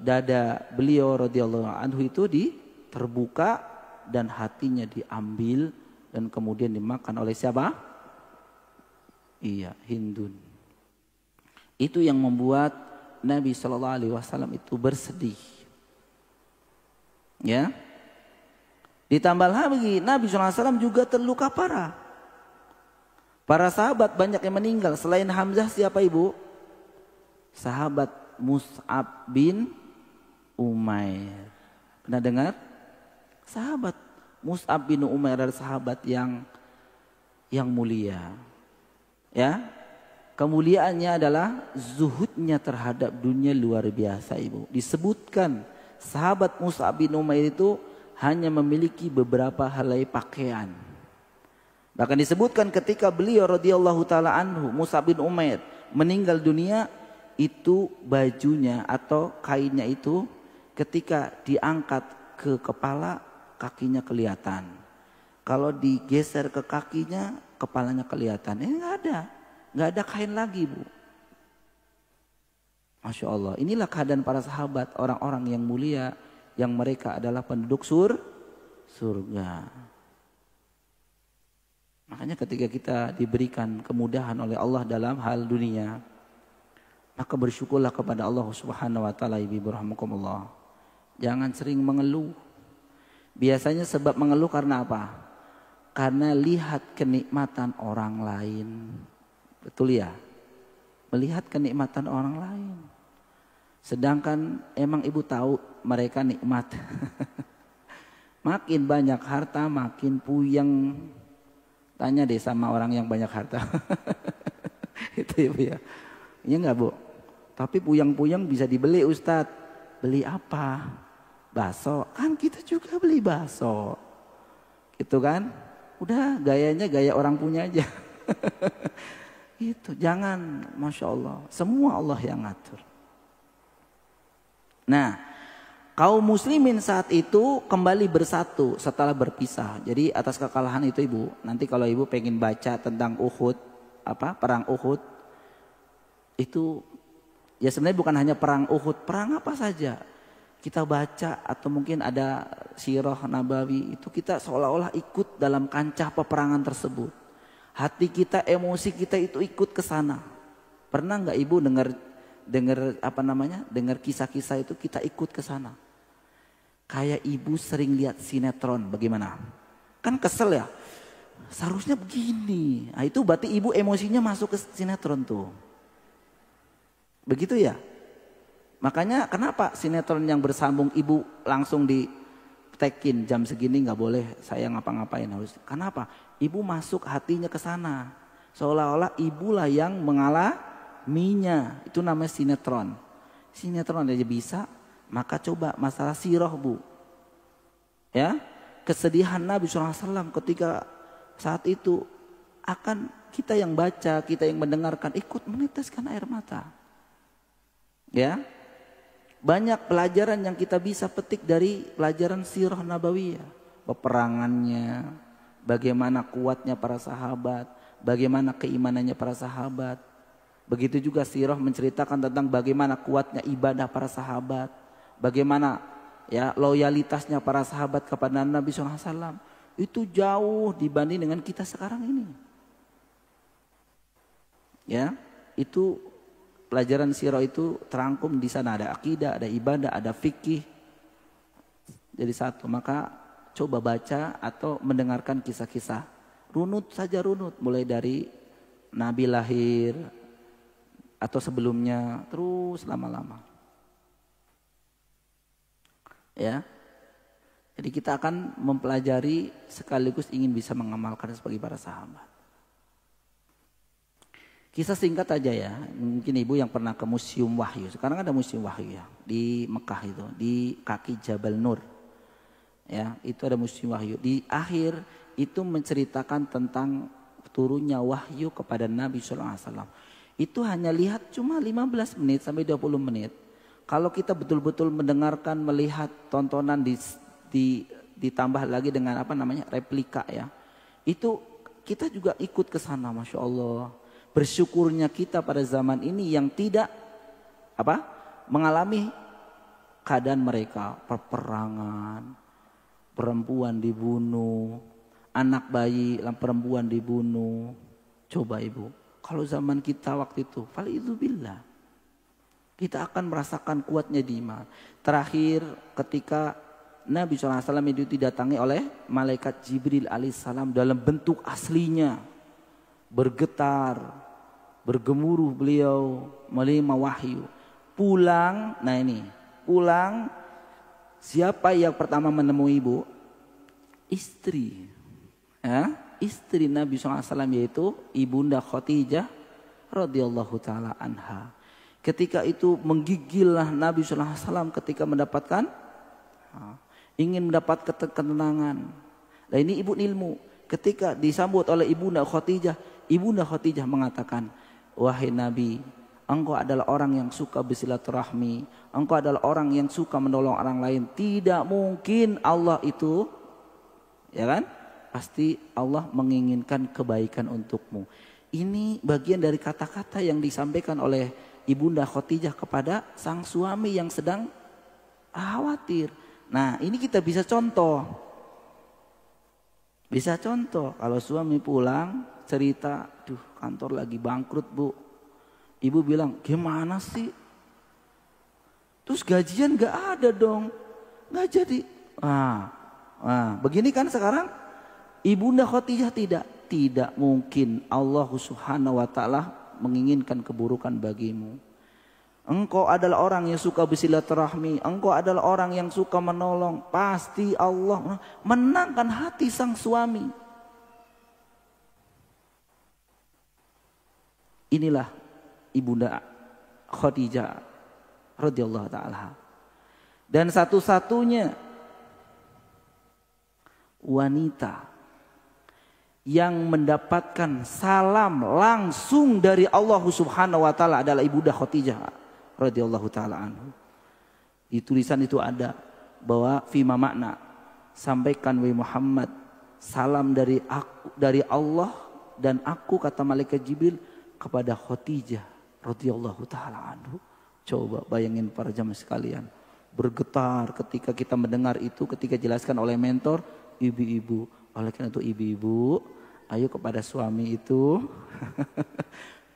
dada beliau radhiyallahu anhu itu terbuka dan hatinya diambil dan kemudian dimakan oleh siapa? Iya, Hindun. Itu yang membuat Nabi Shallallahu Alaihi Wasallam itu bersedih. Ya. Ditambah lagi Nabi SAW juga terluka parah. Para sahabat banyak yang meninggal. Selain Hamzah siapa Ibu? Sahabat Mus'ab bin Umair. Pernah dengar? Sahabat Mus'ab bin Umair adalah sahabat yang mulia. Ya. Kemuliaannya adalah zuhudnya terhadap dunia luar biasa Ibu. Disebutkan sahabat Mus'ab bin Umair itu hanya memiliki beberapa helai pakaian. Bahkan disebutkan ketika beliau radhiyallahu taala anhu, Mus'ab bin Umair, meninggal dunia, itu bajunya atau kainnya itu ketika diangkat ke kepala, kakinya kelihatan. Kalau digeser ke kakinya, kepalanya kelihatan. Nggak ada kain lagi Bu. Masya Allah, inilah keadaan para sahabat, orang-orang yang mulia, yang mereka adalah penduduk surga. Makanya ketika kita diberikan kemudahan oleh Allah dalam hal dunia, maka bersyukurlah kepada Allah Subhanahu wa taala. Ibu rahimakumullah. Jangan sering mengeluh. Biasanya sebab mengeluh karena apa? Karena lihat kenikmatan orang lain. Betul ya? Melihat kenikmatan orang lain. Sedangkan emang Ibu tahu mereka nikmat. Makin banyak harta makin puyeng. Tanya deh sama orang yang banyak harta. Itu ya Bu ya. Iya enggak Bu? Tapi puyeng-puyeng bisa dibeli Ustadz. Beli apa? Bakso. Kan kita juga beli bakso. Gitu kan? Udah gayanya gaya orang punya aja. Itu jangan, Masya Allah. Semua Allah yang ngatur. Nah, kaum muslimin saat itu kembali bersatu setelah berpisah. Jadi atas kekalahan itu Ibu, nanti kalau Ibu pengen baca tentang Uhud, perang Uhud, itu ya sebenarnya bukan hanya perang Uhud, perang apa saja. Kita baca atau mungkin ada sirah nabawi, itu kita seolah-olah ikut dalam kancah peperangan tersebut. Hati kita, emosi kita itu ikut ke sana. Pernah nggak Ibu dengar kisah-kisah itu, kita ikut ke sana. Kayak Ibu sering lihat sinetron, bagaimana? Kan kesel ya. seharusnya begini. Nah, itu berarti ibu emosinya masuk ke sinetron tuh. Begitu ya. Makanya kenapa sinetron yang bersambung ibu langsung ditekin jam segini nggak boleh saya ngapa-ngapain harus. Kenapa? Ibu masuk hatinya ke sana. Seolah-olah ibulah yang mengalaminya. Itu namanya sinetron. Sinetron aja bisa, maka coba masalah sirah bu. Ya, kesedihan Nabi SAW ketika saat itu akan kita yang baca, kita yang mendengarkan ikut meneteskan air mata. Ya, banyak pelajaran yang kita bisa petik dari pelajaran sirah nabawiyah. Peperangannya, bagaimana kuatnya para sahabat, bagaimana keimanannya para sahabat. Begitu juga sirah menceritakan tentang bagaimana kuatnya ibadah para sahabat, bagaimana ya loyalitasnya para sahabat kepada Nabi SAW. Itu jauh dibanding dengan kita sekarang ini. Ya, itu pelajaran sirah itu terangkum di sana, ada akidah, ada ibadah, ada fikih. Jadi satu, maka coba baca atau mendengarkan kisah-kisah. Runut saja runut, mulai dari Nabi lahir atau sebelumnya terus lama-lama. Ya. Jadi kita akan mempelajari sekaligus ingin bisa mengamalkan sebagai para sahabat. Kisah singkat aja ya, mungkin ibu yang pernah ke Museum Wahyu. Sekarang ada Museum Wahyu ya di Mekah itu, di kaki Jabal Nur. Ya, itu ada Museum Wahyu. Di akhir itu menceritakan tentang turunnya wahyu kepada Nabi SAW. Itu hanya lihat cuma 15 menit sampai 20 menit. Kalau kita betul-betul mendengarkan, melihat tontonan ditambah lagi dengan apa namanya replika ya, itu kita juga ikut ke sana, masya Allah. Bersyukurnya kita pada zaman ini yang tidak apa mengalami keadaan mereka, peperangan, perempuan dibunuh, anak bayi perempuan dibunuh. Coba ibu, kalau zaman kita waktu itu, falidzubillah, kita akan merasakan kuatnya di iman. Terakhir ketika Nabi SAW itu didatangi oleh malaikat Jibril alaihissalam dalam bentuk aslinya, bergetar, bergemuruh beliau menerima wahyu. Pulang, nah ini pulang, siapa yang pertama menemui ibu? Istri, ya, istri Nabi SAW yaitu ibunda Khadijah radhiyallahu taala anha. Ketika itu menggigillah Nabi SAW ketika mendapatkan ingin mendapat ketenangan. Nah ini ibu ilmu. Ketika disambut oleh ibunda Khadijah mengatakan, wahai Nabi, engkau adalah orang yang suka bersilaturahmi, engkau adalah orang yang suka menolong orang lain. Tidak mungkin Allah itu, ya kan? Pasti Allah menginginkan kebaikan untukmu. Ini bagian dari kata-kata yang disampaikan oleh ibunda Khadijah kepada sang suami yang sedang khawatir. Nah ini kita bisa contoh. Bisa contoh kalau suami pulang cerita, duh kantor lagi bangkrut bu. Ibu bilang gimana sih? Terus gajian gak ada dong. Gak jadi. Begini kan sekarang ibunda Khadijah tidak mungkin Allah Subhanahu wa taala menginginkan keburukan bagimu. Engkau adalah orang yang suka bersilaturahmi, engkau adalah orang yang suka menolong, pasti Allah menangkan hati sang suami. Inilah ibunda Khadijah radhiyallahu taala. Dan satu-satunya wanita yang mendapatkan salam langsung dari Allah Subhanahu wa taala adalah ibunda Khadijah radhiyallahu taala anhu. Di tulisan itu ada bahwa fima makna, sampaikan wahai Muhammad salam dari aku, dari Allah dan aku, kata malaikat Jibril, kepada Khadijah radhiyallahu taala anhu. Coba bayangin para jamaah sekalian, bergetar ketika kita mendengar itu, ketika jelaskan oleh mentor ibu-ibu. Oleh karena itu ibu-ibu, ayo kepada suami itu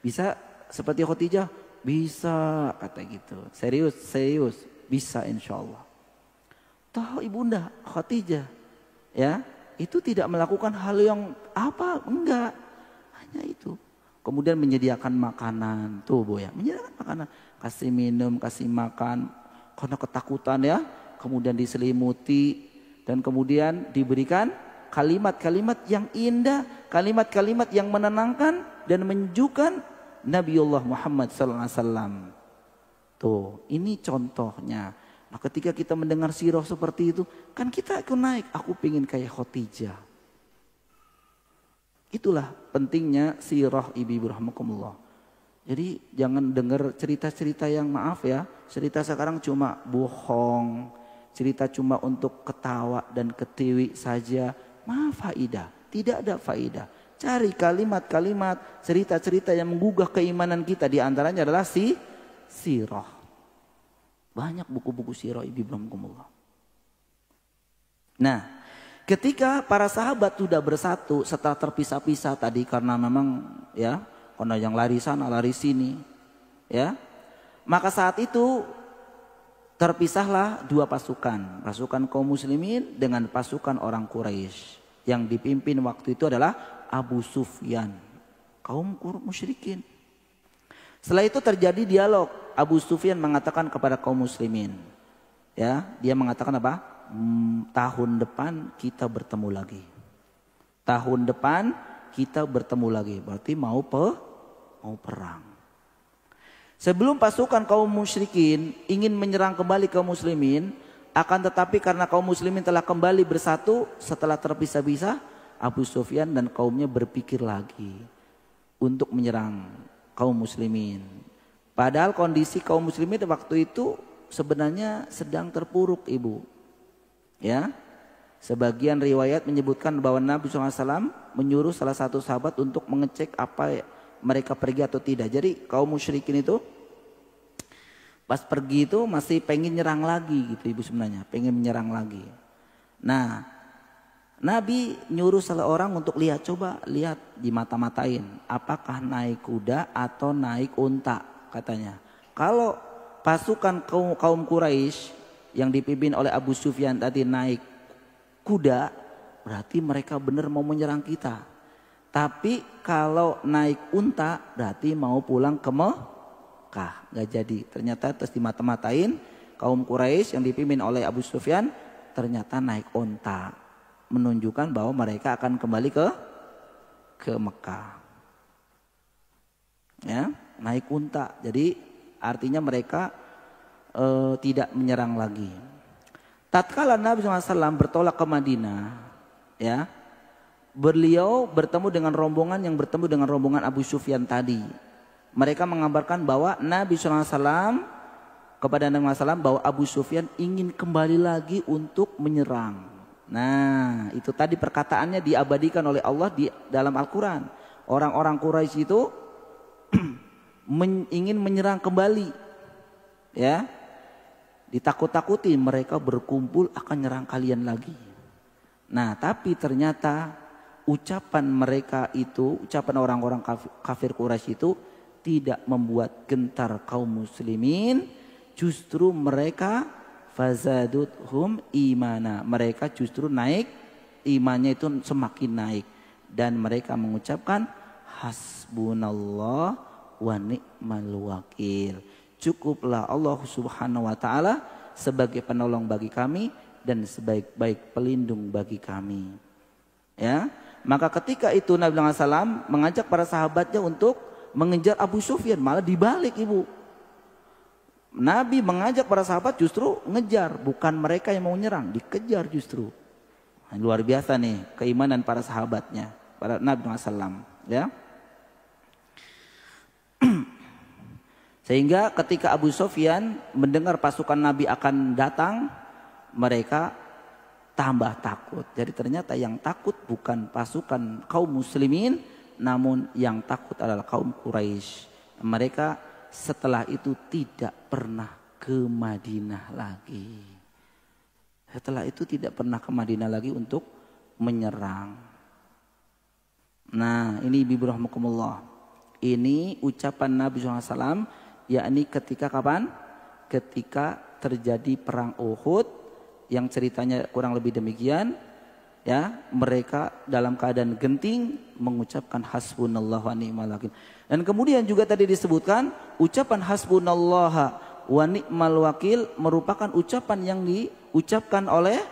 bisa seperti Khadijah. Bisa, kata gitu. Serius bisa insya Allah. Tahu ibunda Khadijah, ya, itu tidak melakukan hal yang apa, enggak. Hanya itu. Kemudian menyediakan makanan, tuh Bu ya, menyediakan makanan, kasih minum, kasih makan, karena ketakutan ya, kemudian diselimuti dan kemudian diberikan kalimat-kalimat yang indah, kalimat-kalimat yang menenangkan dan menunjukkan Nabiullah Muhammad SAW. Tuh, ini contohnya. Nah, ketika kita mendengar sirah seperti itu, kan kita akan naik. Aku pengen kayak Khadijah. Itulah pentingnya sirah ibu-ibu rahimakumullah. Jadi jangan dengar cerita-cerita yang maaf ya. Cerita sekarang cuma bohong. Cerita cuma untuk ketawa dan ketiwi saja. Faidah. Tidak ada faidah. Cari kalimat-kalimat, cerita-cerita yang menggugah keimanan kita. Di antaranya adalah sirah. Banyak buku-buku sirah ibu-ibu rahimakumullah. Nah, ketika para sahabat sudah bersatu setelah terpisah-pisah tadi karena memang ya, karena yang lari sana lari sini ya, maka saat itu terpisahlah dua pasukan, pasukan kaum muslimin dengan pasukan orang Quraisy yang dipimpin waktu itu adalah Abu Sufyan, kaum musyrikin. Setelah itu terjadi dialog. Abu Sufyan mengatakan kepada kaum muslimin, ya, dia mengatakan apa? Tahun depan kita bertemu lagi. Tahun depan kita bertemu lagi. Berarti mau perang. Sebelum pasukan kaum musyrikin ingin menyerang kembali kaum muslimin, akan tetapi karena kaum muslimin telah kembali bersatu setelah terpisah-pisah, Abu Sufyan dan kaumnya berpikir lagi untuk menyerang kaum muslimin. Padahal kondisi kaum muslimin waktu itu sebenarnya sedang terpuruk ibu. Ya, sebagian riwayat menyebutkan bahwa Nabi SAW menyuruh salah satu sahabat untuk mengecek apa mereka pergi atau tidak. Jadi kaum musyrikin itu pas pergi itu masih pengen nyerang lagi gitu ibu sebenarnya, pengen menyerang lagi. Nah, Nabi nyuruh salah orang untuk lihat, coba lihat di mata-matain apakah naik kuda atau naik unta katanya. Kalau pasukan kaum Quraisy yang dipimpin oleh Abu Sufyan tadi naik kuda, berarti mereka benar mau menyerang kita. Tapi kalau naik unta berarti mau pulang ke Mekah. Gak jadi. Ternyata terus di mata-matain kaum Quraisy yang dipimpin oleh Abu Sufyan ternyata naik unta, menunjukkan bahwa mereka akan kembali ke Mekah. Ya, naik unta. Jadi artinya mereka tidak menyerang lagi. Tatkala Nabi SAW bertolak ke Madinah, ya, beliau bertemu dengan rombongan yang bertemu dengan rombongan Abu Sufyan tadi. Mereka mengabarkan bahwa Nabi SAW kepada Nabi SAW bahwa Abu Sufyan ingin kembali lagi untuk menyerang. Nah, itu tadi perkataannya diabadikan oleh Allah di dalam Al-Quran. Orang-orang Quraisy itu ingin menyerang kembali, ya, ditakut-takuti mereka berkumpul akan nyerang kalian lagi. Nah, tapi ternyata ucapan mereka itu, ucapan orang-orang kafir Quraisy itu tidak membuat gentar kaum muslimin, justru mereka fazaduthum imana, mereka justru naik, imannya itu semakin naik dan mereka mengucapkan hasbunallah wa ni'mal wakil. Cukuplah Allah Subhanahu wa taala sebagai penolong bagi kami dan sebaik-baik pelindung bagi kami. Ya, maka ketika itu Nabi SAW mengajak para sahabatnya untuk mengejar Abu Sufyan, malah dibalik ibu. Nabi mengajak para sahabat justru ngejar, bukan mereka yang mau nyerang, dikejar justru. Nah, luar biasa nih keimanan para sahabatnya, para Nabi SAW. Ya. Sehingga ketika Abu Sufyan mendengar pasukan Nabi akan datang, mereka tambah takut. Jadi ternyata yang takut bukan pasukan kaum muslimin, namun yang takut adalah kaum Quraisy. Mereka setelah itu tidak pernah ke Madinah lagi. Setelah itu tidak pernah ke Madinah lagi untuk menyerang. Nah, ini ibu rahmakumullah. Ini ucapan Nabi SAW, yakni ketika kapan? Ketika terjadi perang Uhud, yang ceritanya kurang lebih demikian, ya, mereka dalam keadaan genting mengucapkan hasbunallah wa ni'mal wakil. Dan kemudian juga tadi disebutkan ucapan hasbunallah wa ni'mal wakil merupakan ucapan yang diucapkan oleh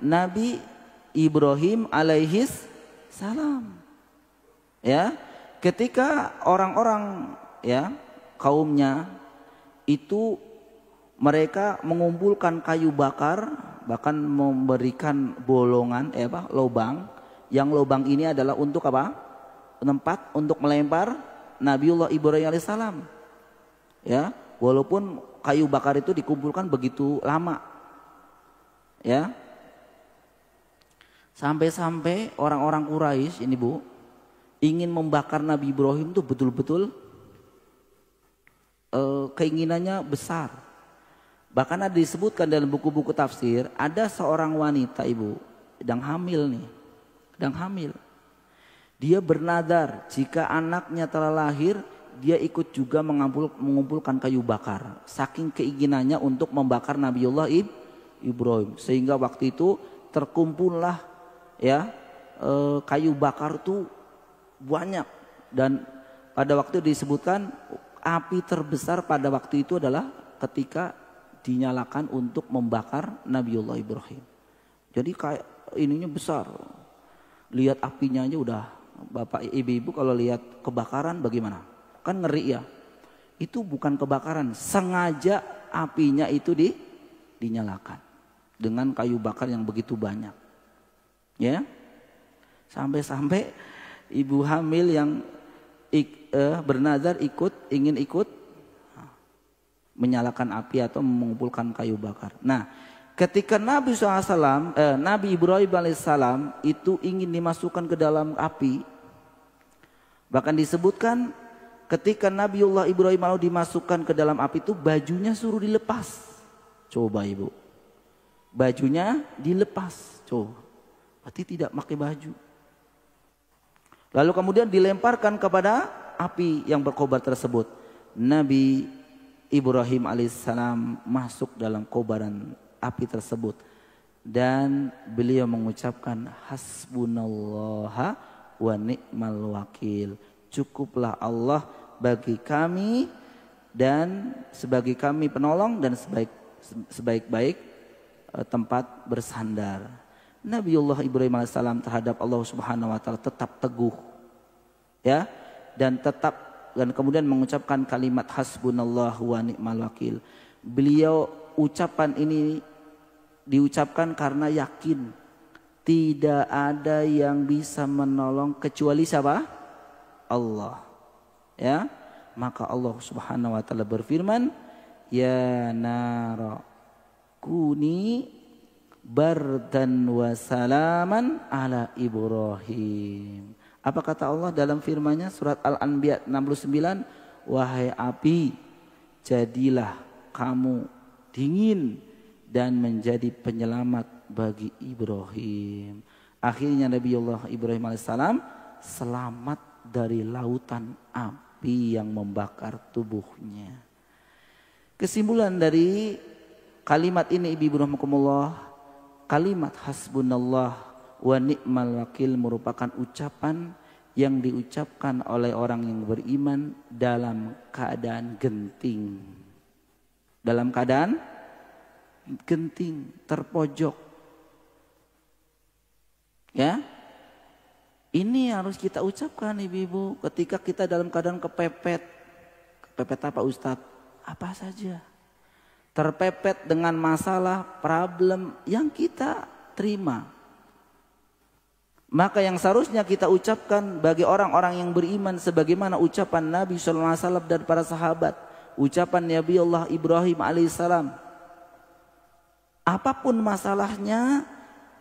Nabi Ibrahim alaihis salam. Ya, ketika orang-orang ya kaumnya itu mereka mengumpulkan kayu bakar, bahkan memberikan bolongan lubang, yang lubang ini adalah untuk apa? Tempat untuk melempar Nabiullah Ibrahim alaihissalam. Ya, walaupun kayu bakar itu dikumpulkan begitu lama. Ya. Sampai-sampai orang-orang Quraisy ini Bu ingin membakar Nabi Ibrahim itu betul-betul keinginannya besar. Bahkan ada disebutkan dalam buku-buku tafsir, ada seorang wanita Ibu sedang hamil nih, sedang hamil. Dia bernadar jika anaknya telah lahir, dia ikut juga mengumpulkan kayu bakar. Saking keinginannya untuk membakar Nabiullah Ibrahim, sehingga waktu itu terkumpullah ya kayu bakar itu banyak. Dan pada waktu disebutkan api terbesar pada waktu itu adalah ketika dinyalakan untuk membakar Nabiullah Ibrahim. Jadi kayak ininya besar. Lihat apinya aja udah, Bapak Ibu kalau lihat kebakaran bagaimana? Kan ngeri ya. Itu bukan kebakaran, sengaja apinya itu dinyalakan dengan kayu bakar yang begitu banyak. Ya. Sampai-sampai ibu hamil yang bernazar ingin ikut menyalakan api atau mengumpulkan kayu bakar. Nah, ketika Nabi SAW, Nabi Ibrahim alaihissalam itu ingin dimasukkan ke dalam api, bahkan disebutkan ketika Nabiullah Ibrahim mau dimasukkan ke dalam api itu bajunya suruh dilepas. Coba Ibu, bajunya dilepas, coba, berarti tidak pakai baju. Lalu kemudian dilemparkan kepada api yang berkobar tersebut. Nabi Ibrahim alaihissalam masuk dalam kobaran api tersebut dan beliau mengucapkan hasbunallah wa ni'mal wakil. Cukuplah Allah bagi kami dan sebagai kami penolong dan sebaik-baik tempat bersandar. Nabiullah Ibrahim alaihissalam terhadap Allah Subhanahu wa taala tetap teguh. Ya, dan kemudian mengucapkan kalimat hasbunallah wa ni'mal wakil. Beliau ucapan ini diucapkan karena yakin tidak ada yang bisa menolong kecuali siapa? Allah. Ya, maka Allah Subhanahu wa taala berfirman, ya nara kuni bardan wa salaman ala Ibrahim. Apa kata Allah dalam firman-Nya surat Al-Anbiya 69? Wahai api, jadilah kamu dingin dan menjadi penyelamat bagi Ibrahim. Akhirnya Nabiullah Ibrahim alaihissalam selamat dari lautan api yang membakar tubuhnya. Kesimpulan dari kalimat ini Ibu rahimakumullah, kalimat hasbunallah wa ni'mal wakil merupakan ucapan yang diucapkan oleh orang yang beriman dalam keadaan genting. Dalam keadaan genting, terpojok. Ya. Ini harus kita ucapkan Ibu-ibu ketika kita dalam keadaan kepepet. Kepepet apa Ustadz? Apa saja. Terpepet dengan masalah, problem yang kita terima. Maka yang seharusnya kita ucapkan bagi orang-orang yang beriman sebagaimana ucapan Nabi SAW dan para sahabat, ucapan Nabi Allah Ibrahim alaihissalam. Apapun masalahnya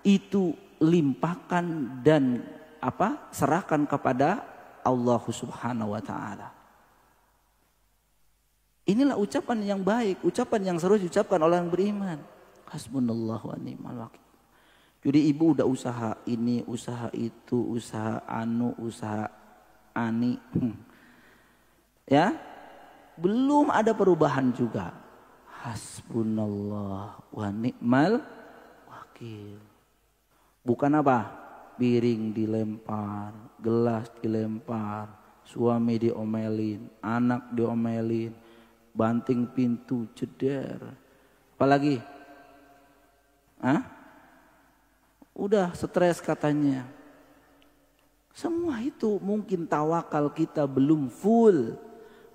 itu limpahkan dan serahkan kepada Allah Subhanahu wa taala. Inilah ucapan yang baik, ucapan yang seharusnya diucapkan oleh orang beriman. Hasbunallahu wa ni'mal wakil. Jadi ibu udah usaha ini, usaha itu, usaha usaha ani. Ya, belum ada perubahan juga. Hasbunallah wa ni'mal wakil. Bukan apa? Piring dilempar, gelas dilempar, suami diomelin, anak diomelin, banting pintu ceder. Apalagi? Udah stres katanya. Semua itu mungkin tawakal kita belum full,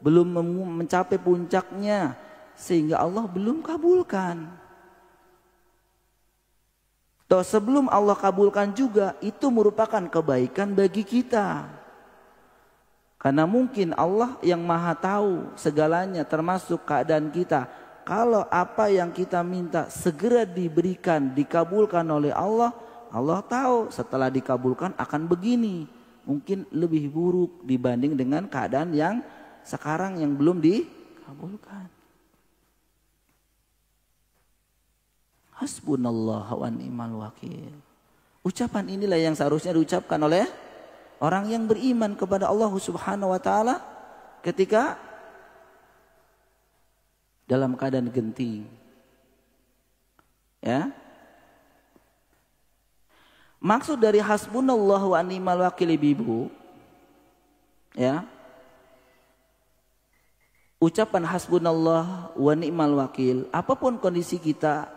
belum mencapai puncaknya, sehingga Allah belum kabulkan. Toh sebelum Allah kabulkan juga itu merupakan kebaikan bagi kita. Karena mungkin Allah yang maha tahu segalanya termasuk keadaan kita. Kalau apa yang kita minta segera diberikan, dikabulkan oleh Allah, Allah tahu setelah dikabulkan akan begini. Mungkin lebih buruk dibanding dengan keadaan yang sekarang yang belum dikabulkan. Hasbunallah wa ni'mal wakil. Ucapan inilah yang seharusnya diucapkan oleh orang yang beriman kepada Allah Subhanahu wa taala ketika dalam keadaan genting. Ya. Maksud dari hasbunallah wa ni'mal wakil Ibu, ya. Ucapan hasbunallah wa ni'mal wakil, apapun kondisi kita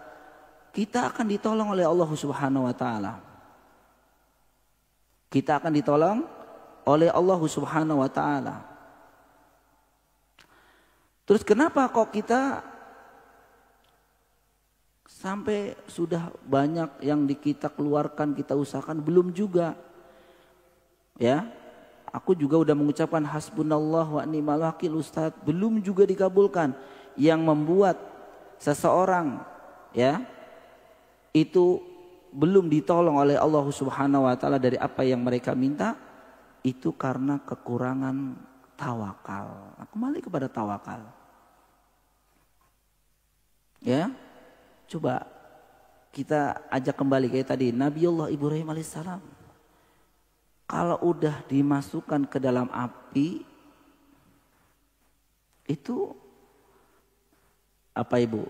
akan ditolong oleh Allah Subhanahu wa taala. Kita akan ditolong oleh Allah Subhanahu wa taala. Terus kenapa kok kita sampai sudah banyak yang kita keluarkan, kita usahakan belum juga? Ya. Aku juga udah mengucapkan hasbunallah wa ni'mal wakil Ustaz, belum juga dikabulkan. Yang membuat seseorang ya itu belum ditolong oleh Allah Subhanahu wa taala dari apa yang mereka minta itu karena kekurangan tawakal. Nah, kembali kepada tawakal. Ya. Coba kita ajak kembali kayak tadi Nabiullah Ibrahim alaihissalam. Kalau udah dimasukkan ke dalam api itu apa Ibu?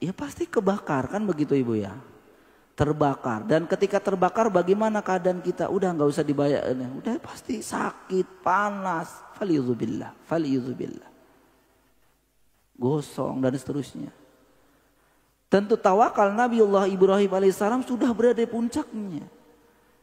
Ya pasti kebakar kan begitu Ibu ya. Terbakar, dan ketika terbakar bagaimana keadaan kita? Udah nggak usah dibayar, udah pasti sakit, panas, faliyudzubillah, gosong dan seterusnya. Tentu tawakal Nabiullah Ibrahim alaihissalam sudah berada di puncaknya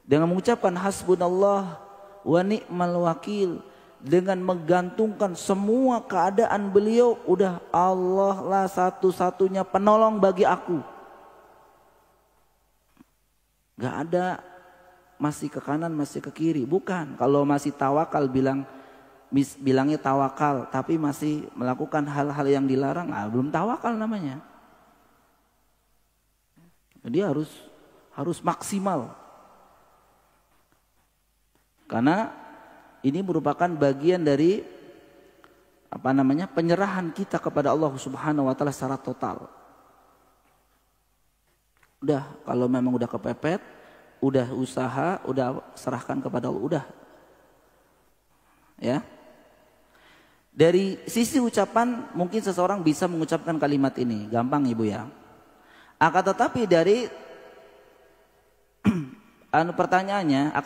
dengan mengucapkan hasbunallah wa ni'mal wakil, dengan menggantungkan semua keadaan beliau, udah Allah lah satu-satunya penolong bagi aku. Gak ada masih ke kanan, masih ke kiri. Bukan. Kalau masih tawakal bilangnya tawakal, tapi masih melakukan hal-hal yang dilarang, belum tawakal namanya. Jadi harus maksimal. Karena ini merupakan bagian dari penyerahan kita kepada Allah Subhanahu wa taala secara total. Udah, kalau memang udah kepepet, udah usaha, udah serahkan kepada Allah, udah. Ya. Dari sisi ucapan mungkin seseorang bisa mengucapkan kalimat ini, gampang Ibu ya. Akan tetapi dari pertanyaannya,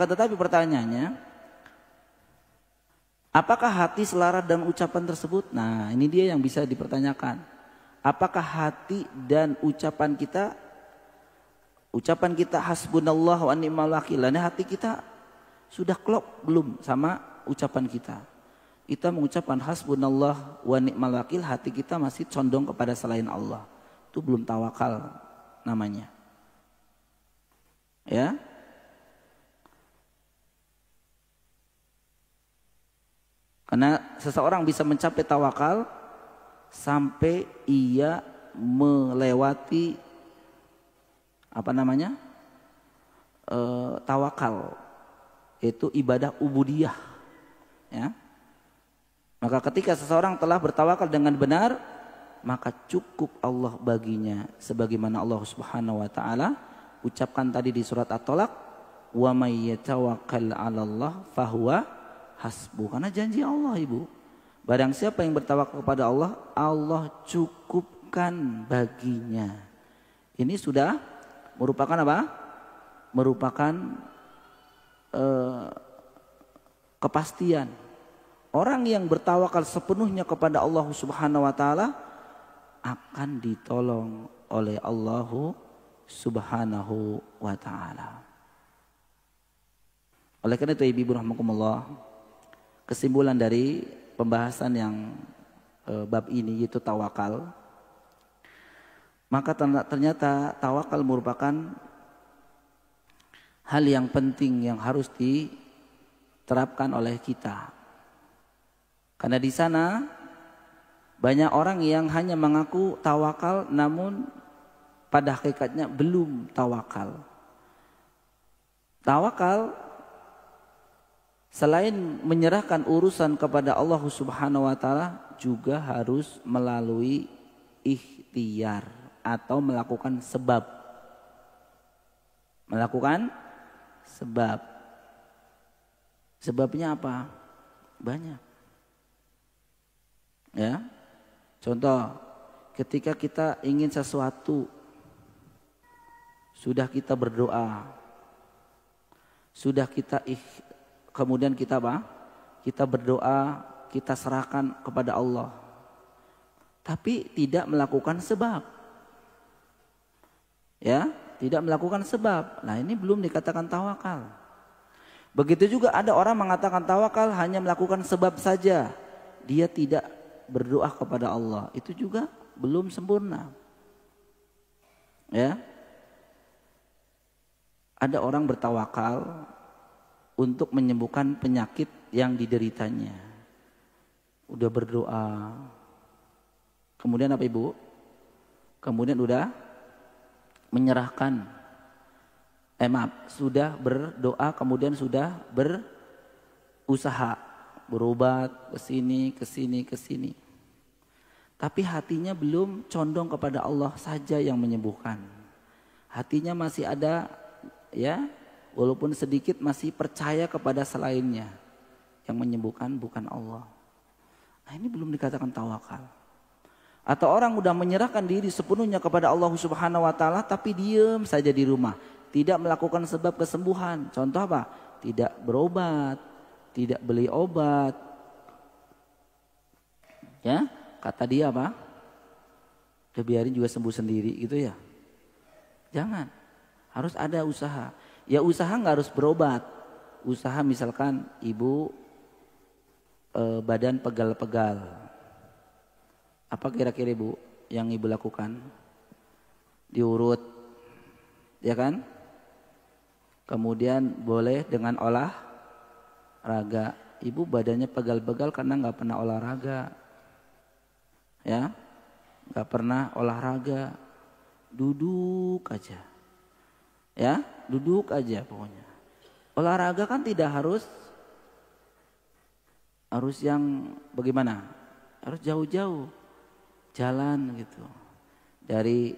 apakah hati selaras dengan ucapan tersebut? Nah, ini dia yang bisa dipertanyakan. Apakah hati dan ucapan kita hasbunallah wa ni'mal wakil, ini hati kita sudah klop belum sama ucapan kita? Kita mengucapkan hasbunallah wa ni'mal wakil, hati kita masih condong kepada selain Allah. Itu belum tawakal namanya. Ya. Karena seseorang bisa mencapai tawakal sampai ia melewati tawakal, yaitu ibadah ubudiyah. Ya. Maka ketika seseorang telah bertawakal dengan benar, maka cukup Allah baginya, sebagaimana Allah Subhanahu wa taala ucapkan tadi di surat At-Talaq, wa may yatawakkal 'alallah fahuwa hasbuh. Karena janji Allah Ibu, barang siapa yang bertawakal kepada Allah, Allah cukupkan baginya. Ini sudah merupakan apa? merupakan kepastian. Orang yang bertawakal sepenuhnya kepada Allah Subhanahu wa taala akan ditolong oleh Allah Subhanahu wa taala. Oleh karena itu ibu rahimakumullah, kesimpulan dari pembahasan yang bab ini yaitu tawakal. Maka ternyata tawakal merupakan hal yang penting yang harus diterapkan oleh kita. Karena di sana banyak orang yang hanya mengaku tawakal namun pada hakikatnya belum tawakal. Tawakal selain menyerahkan urusan kepada Allah Subhanahu wa taala juga harus melalui ikhtiar atau melakukan sebab. Melakukan sebab. Sebabnya apa? Banyak. Ya. Contoh, ketika kita ingin sesuatu, sudah kita berdoa, sudah kita kemudian kita apa? Kita berdoa, kita serahkan kepada Allah. Tapi tidak melakukan sebab. Ya, tidak melakukan sebab. Nah, ini belum dikatakan tawakal. Begitu juga ada orang mengatakan tawakal hanya melakukan sebab saja. Dia tidak berdoa kepada Allah, itu juga belum sempurna. Ya. Ada orang bertawakal untuk menyembuhkan penyakit yang dideritanya. Udah berdoa. Kemudian apa Ibu? Kemudian udah menyerahkan. Sudah berdoa kemudian sudah berusaha. Berobat ke sini. Tapi hatinya belum condong kepada Allah saja yang menyembuhkan. Hatinya masih ada, ya, walaupun sedikit masih percaya kepada selainnya. Yang menyembuhkan bukan Allah. Nah, ini belum dikatakan tawakal. Atau orang udah menyerahkan diri sepenuhnya kepada Allah Subhanahu wa taala tapi diam saja di rumah, tidak melakukan sebab kesembuhan. Contoh apa? Tidak berobat, tidak beli obat. Ya, kata dia apa? Udah biarin juga sembuh sendiri gitu ya. Jangan. Harus ada usaha. Ya usaha nggak harus berobat. Usaha misalkan ibu badan pegal-pegal. Apa kira-kira ibu yang ibu lakukan? Diurut. Ya kan? Kemudian boleh dengan olahraga. Ibu badannya pegal-pegal karena nggak pernah olahraga, ya, nggak pernah olahraga, duduk aja, ya, duduk aja pokoknya. Olahraga kan tidak harus yang bagaimana? Harus jauh-jauh, jalan gitu, dari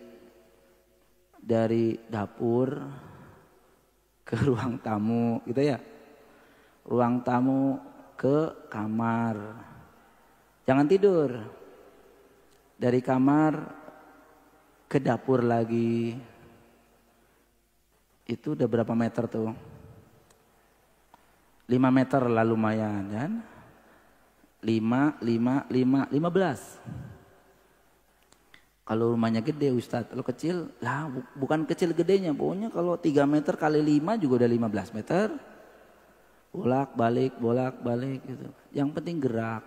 dapur ke ruang tamu, gitu ya. Ruang tamu ke kamar. Jangan tidur. Dari kamar ke dapur lagi. Itu udah berapa meter tuh? 5 meter lah lumayan kan? 15. Kalau rumahnya gede Ustadz, kalau kecil lah bukan kecil gedenya. Pokoknya kalau 3 meter kali 5 juga udah 15 meter. Bolak balik gitu. Yang penting gerak.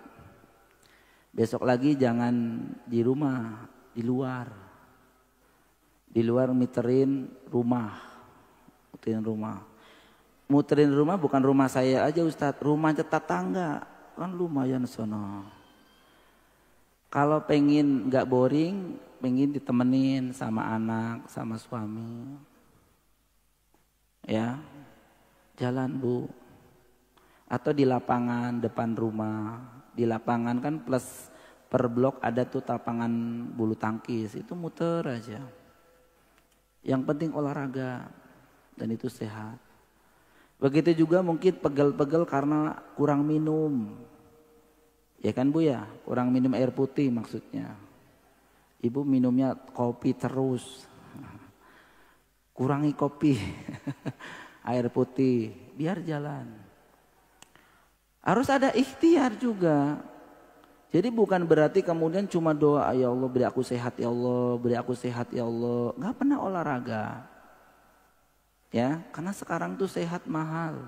Besok lagi jangan di rumah, di luar. Di luar muterin rumah. Muterin rumah bukan rumah saya aja Ustadz, rumah tetangga. Kan lumayan sono. Kalau pengen gak boring, pengen ditemenin sama anak, sama suami. Ya. Jalan Bu. Atau di lapangan depan rumah. Di lapangan kan plus per blok ada tuh lapangan bulu tangkis. Itu muter aja. Yang penting olahraga. Dan itu sehat. Begitu juga mungkin pegel-pegel karena kurang minum. Ya kan Bu ya? Kurang minum air putih maksudnya. Ibu minumnya kopi terus. kurangi kopi, air putih, biar jalan. Harus ada ikhtiar juga. Jadi bukan berarti kemudian cuma doa, ya Allah beri aku sehat ya Allah, beri aku sehat ya Allah. Gak pernah olahraga. Ya, karena sekarang tuh sehat mahal.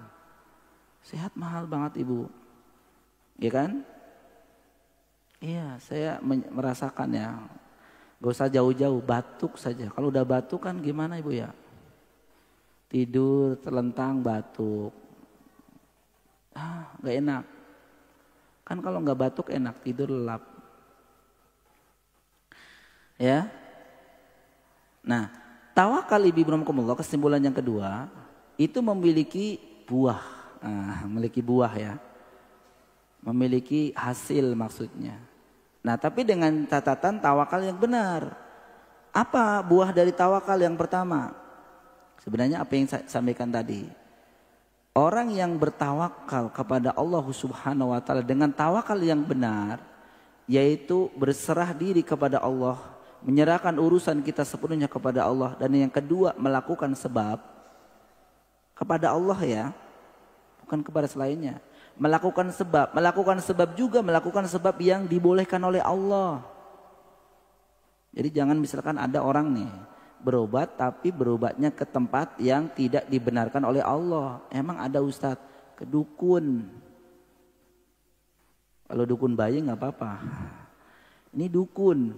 Sehat mahal banget Ibu. Ya kan? Iya, saya merasakan ya. Gak usah jauh-jauh, batuk saja. Kalau udah batuk kan gimana Ibu ya? Tidur, terlentang, batuk. Gak enak. Kan kalau nggak batuk enak, tidur lelap. Ya. Nah, tawakal ibnu kesimpulan yang kedua, itu memiliki buah. Memiliki buah ya. Memiliki hasil maksudnya. Nah, tapi dengan catatan tawakal yang benar. Apa buah dari tawakal yang pertama? Sebenarnya apa yang saya sampaikan tadi. Orang yang bertawakal kepada Allah Subhanahu wa taala dengan tawakal yang benar, yaitu berserah diri kepada Allah, menyerahkan urusan kita sepenuhnya kepada Allah, dan yang kedua melakukan sebab kepada Allah ya, bukan kepada selainnya. Melakukan sebab juga melakukan sebab yang dibolehkan oleh Allah. Jadi jangan misalkan ada orang nih berobat tapi berobatnya ke tempat yang tidak dibenarkan oleh Allah. Emang ada ustadz ke dukun. Kalau dukun bayi nggak apa-apa. Ini dukun.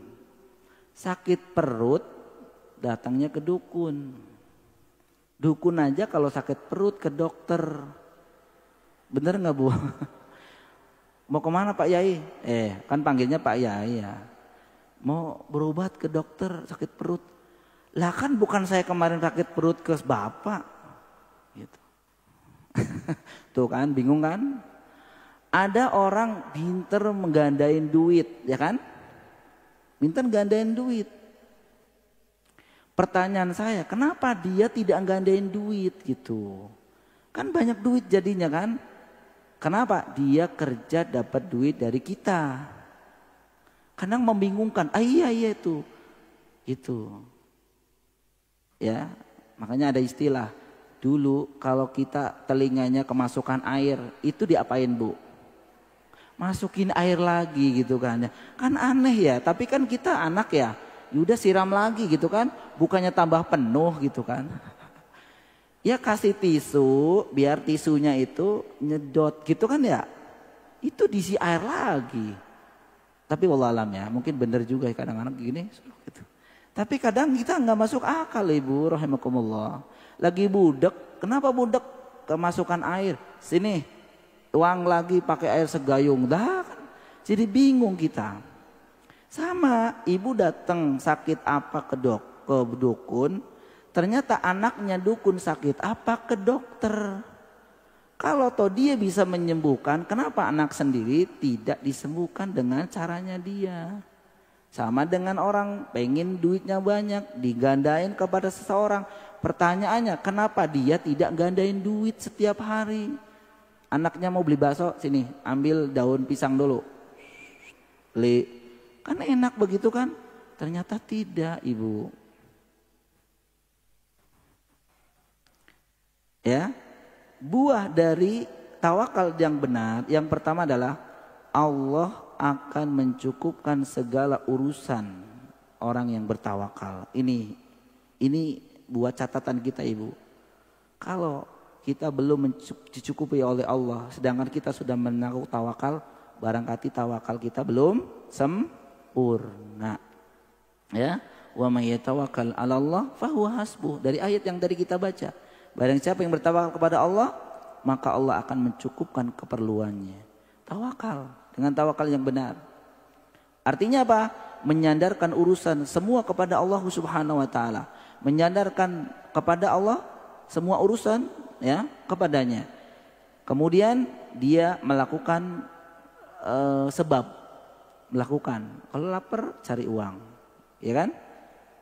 Sakit perut datangnya ke dukun. Dukun aja kalau sakit perut ke dokter. Bener nggak Bu? Mau kemana Pak Yai? Kan panggilnya Pak Yai ya. Mau berobat ke dokter sakit perut. Lah kan bukan saya kemarin sakit perut ke bapak. Gitu. Tuh kan bingung kan? Ada orang pinter menggandain duit ya kan? Pinter gandain duit. Pertanyaan saya, kenapa dia tidak gandain duit gitu? Kan banyak duit jadinya kan? Kenapa? Dia kerja dapat duit dari kita. Kadang membingungkan. Iya itu. Gitu. Ya, makanya ada istilah dulu kalau kita telinganya kemasukan air itu diapain Bu? Masukin air lagi gitu kan ya. Kan aneh ya, tapi kan kita anak ya. Udah siram lagi gitu kan, bukannya tambah penuh gitu kan. Ya kasih tisu biar tisunya itu nyedot gitu kan ya. Itu diisi air lagi. Tapi wallahualam ya, mungkin benar juga kadang-kadang gini gitu. Tapi kadang kita nggak masuk akal Ibu rahimakumullah. Lagi budek, kenapa budek kemasukan air? Sini, tuang lagi pakai air segayung. Dah kan. Jadi bingung kita. Sama, ibu datang sakit apa ke dukun, ternyata anaknya dukun sakit apa ke dokter. Kalau toh dia bisa menyembuhkan, kenapa anak sendiri tidak disembuhkan dengan caranya dia? Sama dengan orang pengen duitnya banyak, digandain kepada seseorang. Pertanyaannya, kenapa dia tidak gandain duit setiap hari? Anaknya mau beli bakso, sini ambil daun pisang dulu. Beli, kan enak begitu kan? Ternyata tidak Ibu. Ya, buah dari tawakal yang benar, yang pertama adalah Allah akan mencukupkan segala urusan orang yang bertawakal. Ini buat catatan kita Ibu. Kalau kita belum dicukupi oleh Allah, sedangkan kita sudah menaruh tawakal, barangkali tawakal kita belum sempurna. Ya, wa may yatawakkal 'ala Allah fahuwa hasbuh. Dari ayat yang tadi kita baca, barang siapa yang bertawakal kepada Allah, maka Allah akan mencukupkan keperluannya. Tawakal, dengan tawakal yang benar. Artinya apa? Menyandarkan urusan semua kepada Allah Subhanahu wa taala. Menyandarkan kepada Allah semua urusan ya kepadanya. Kemudian dia melakukan sebab, melakukan. Kalau lapar cari uang, ya kan?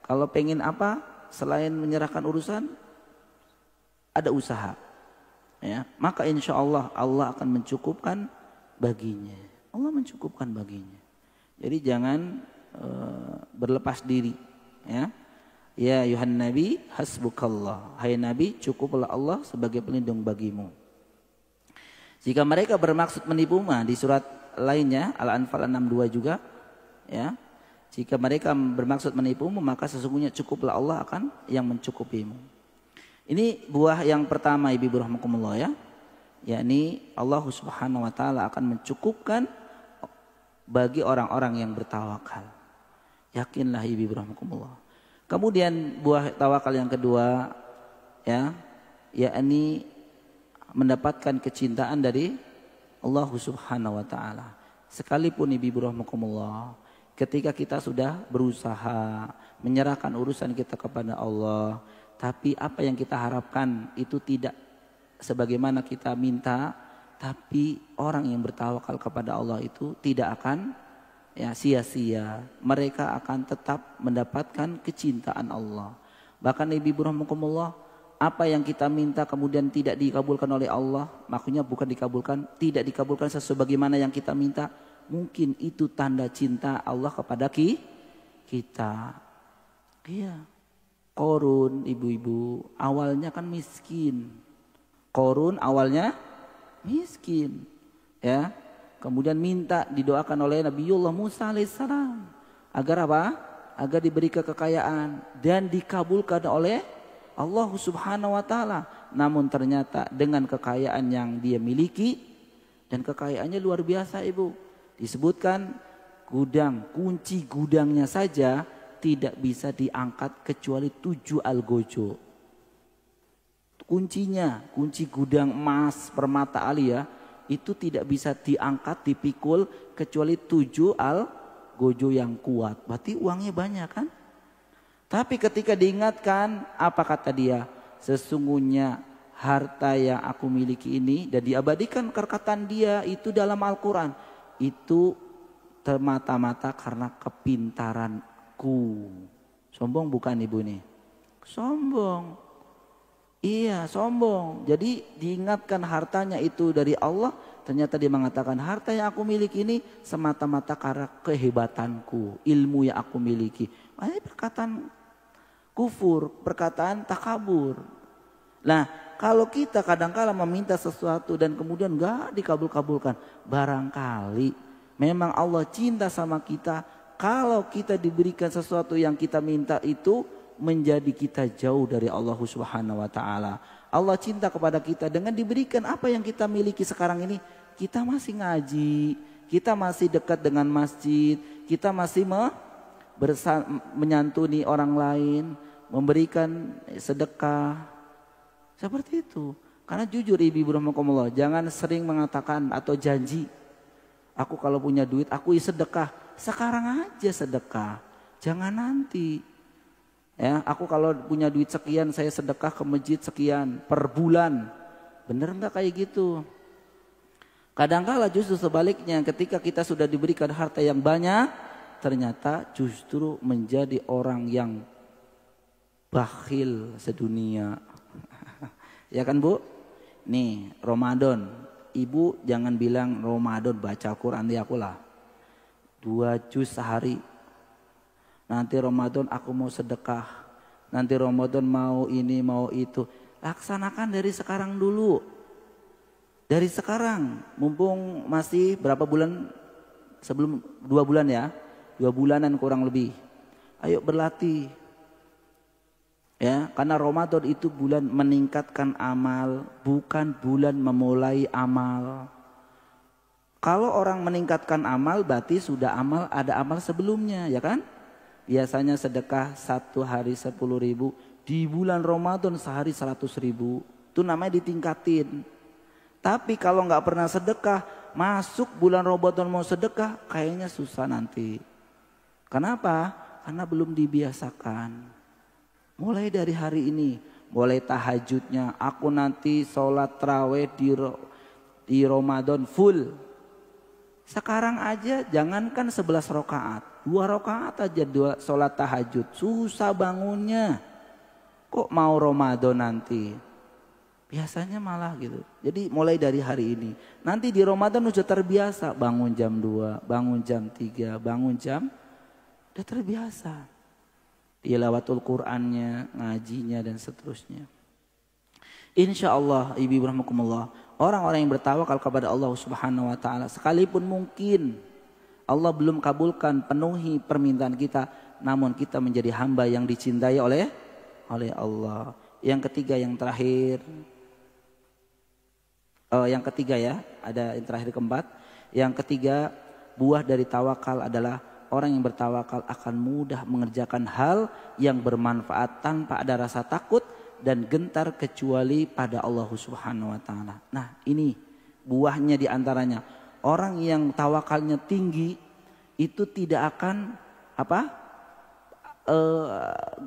Kalau pengen apa selain menyerahkan urusan, ada usaha. Ya, maka insya Allah Allah akan mencukupkan baginya. Allah mencukupkan baginya. Jadi jangan berlepas diri. Ya, Ya ayuhan nabi hasbukallah. Hai nabi, cukuplah Allah sebagai pelindung bagimu. Jika mereka bermaksud menipu mah di surat lainnya Al-Anfal 62 juga ya. Jika mereka bermaksud menipumu maka sesungguhnya cukuplah Allah akan yang mencukupimu. Ini buah yang pertama ibu rahmakumullah ya. Yakni Allah Subhanahu wa taala akan mencukupkan bagi orang-orang yang bertawakal. Yakinlah ibu rahmakumullah. Kemudian buah tawakal yang kedua ya, yakni mendapatkan kecintaan dari Allah Subhanahu wa taala. Sekalipun ibu rahmakumullah, ketika kita sudah berusaha menyerahkan urusan kita kepada Allah, tapi apa yang kita harapkan itu tidak sebagaimana kita minta, tapi orang yang bertawakal kepada Allah itu tidak akan ya sia-sia, mereka akan tetap mendapatkan kecintaan Allah. Bahkan ibu rahmakumullah, apa yang kita minta kemudian tidak dikabulkan oleh Allah, maksudnya bukan dikabulkan, tidak dikabulkan sebagaimana yang kita minta, mungkin itu tanda cinta Allah kepada kita. Iya. Korun ibu-ibu awalnya kan miskin. Korun awalnya miskin, ya. Kemudian minta didoakan oleh Nabiullah Musa alaihissalam agar apa? Agar diberi kekayaan dan dikabulkan oleh Allah Subhanahu wa taala. Namun ternyata dengan kekayaan yang dia miliki dan kekayaannya luar biasa ibu. Disebutkan gudang, kunci gudangnya saja tidak bisa diangkat kecuali 7 algojo. Kuncinya, kunci gudang emas permata alia itu tidak bisa diangkat, dipikul kecuali 7 algojo yang kuat. Berarti uangnya banyak kan? Tapi ketika diingatkan, apa kata dia? Sesungguhnya harta yang aku miliki ini, dan diabadikan perkataan dia itu dalam Al-Quran, itu semata-mata karena kepintaranku. Sombong bukan ibu ini? Sombong. Iya, sombong. Jadi diingatkan hartanya itu dari Allah, ternyata dia mengatakan harta yang aku miliki ini semata-mata karena kehebatanku, ilmu yang aku miliki. Ini perkataan kufur, perkataan takabur. Nah, kalau kita kadang-kala meminta sesuatu dan kemudian enggak dikabul-kabulkan, barangkali memang Allah cinta sama kita. Kalau kita diberikan sesuatu yang kita minta itu menjadi kita jauh dari Allah Subhanahu wa taala. Allah cinta kepada kita dengan diberikan apa yang kita miliki sekarang ini. Kita masih ngaji, kita masih dekat dengan masjid, kita masih menyantuni orang lain, memberikan sedekah. Seperti itu. Karena jujur ibu rahmakumullah, jangan sering mengatakan atau janji, aku kalau punya duit aku sedekah. Sekarang aja sedekah, jangan nanti. Ya, aku kalau punya duit sekian saya sedekah ke masjid sekian per bulan. Bener enggak kayak gitu? Kadang-kala justru sebaliknya, ketika kita sudah diberikan harta yang banyak, ternyata justru menjadi orang yang bakhil sedunia. Ya kan Bu? Nih Ramadan, ibu jangan bilang Ramadan baca Al-Quran di aku lah 2 juz sehari. Nanti Ramadan aku mau sedekah, nanti Ramadan mau ini mau itu. Laksanakan dari sekarang dulu. Dari sekarang, mumpung masih berapa bulan sebelum 2 bulan ya, 2 bulanan kurang lebih. Ayo berlatih. Ya, karena Ramadan itu bulan meningkatkan amal, bukan bulan memulai amal. Kalau orang meningkatkan amal berarti sudah ada amal sebelumnya, ya kan? Biasanya sedekah 1 hari 10.000, di bulan Ramadan sehari 100.000. Itu namanya ditingkatin. Tapi kalau nggak pernah sedekah, masuk bulan Ramadan mau sedekah, kayaknya susah nanti. Kenapa? Karena belum dibiasakan. Mulai dari hari ini, mulai tahajudnya, aku nanti sholat tarawih di Ramadan full. Sekarang aja jangankan 11 rakaat, 2 rakaat aja sholat tahajud, susah bangunnya. Kok mau Ramadan nanti? Biasanya malah gitu. Jadi mulai dari hari ini. Nanti di Ramadan udah terbiasa, bangun jam 2, bangun jam 3, bangun jam, udah terbiasa. tilawatul Qur'annya, ngajinya dan seterusnya. Insya Allah ibu rahmakumullah, orang-orang yang bertawakal kepada Allah Subhanahu wa taala, sekalipun mungkin Allah belum kabulkan penuhi permintaan kita, namun kita menjadi hamba yang dicintai oleh Allah. Yang ketiga, yang terakhir, yang ketiga ya, ada yang terakhir keempat. Yang ketiga, buah dari tawakal adalah orang yang bertawakal akan mudah mengerjakan hal yang bermanfaat tanpa ada rasa takut dan gentar kecuali pada Allah Subhanahu wa taala. Nah, ini buahnya di antaranya. Orang yang tawakalnya tinggi itu tidak akan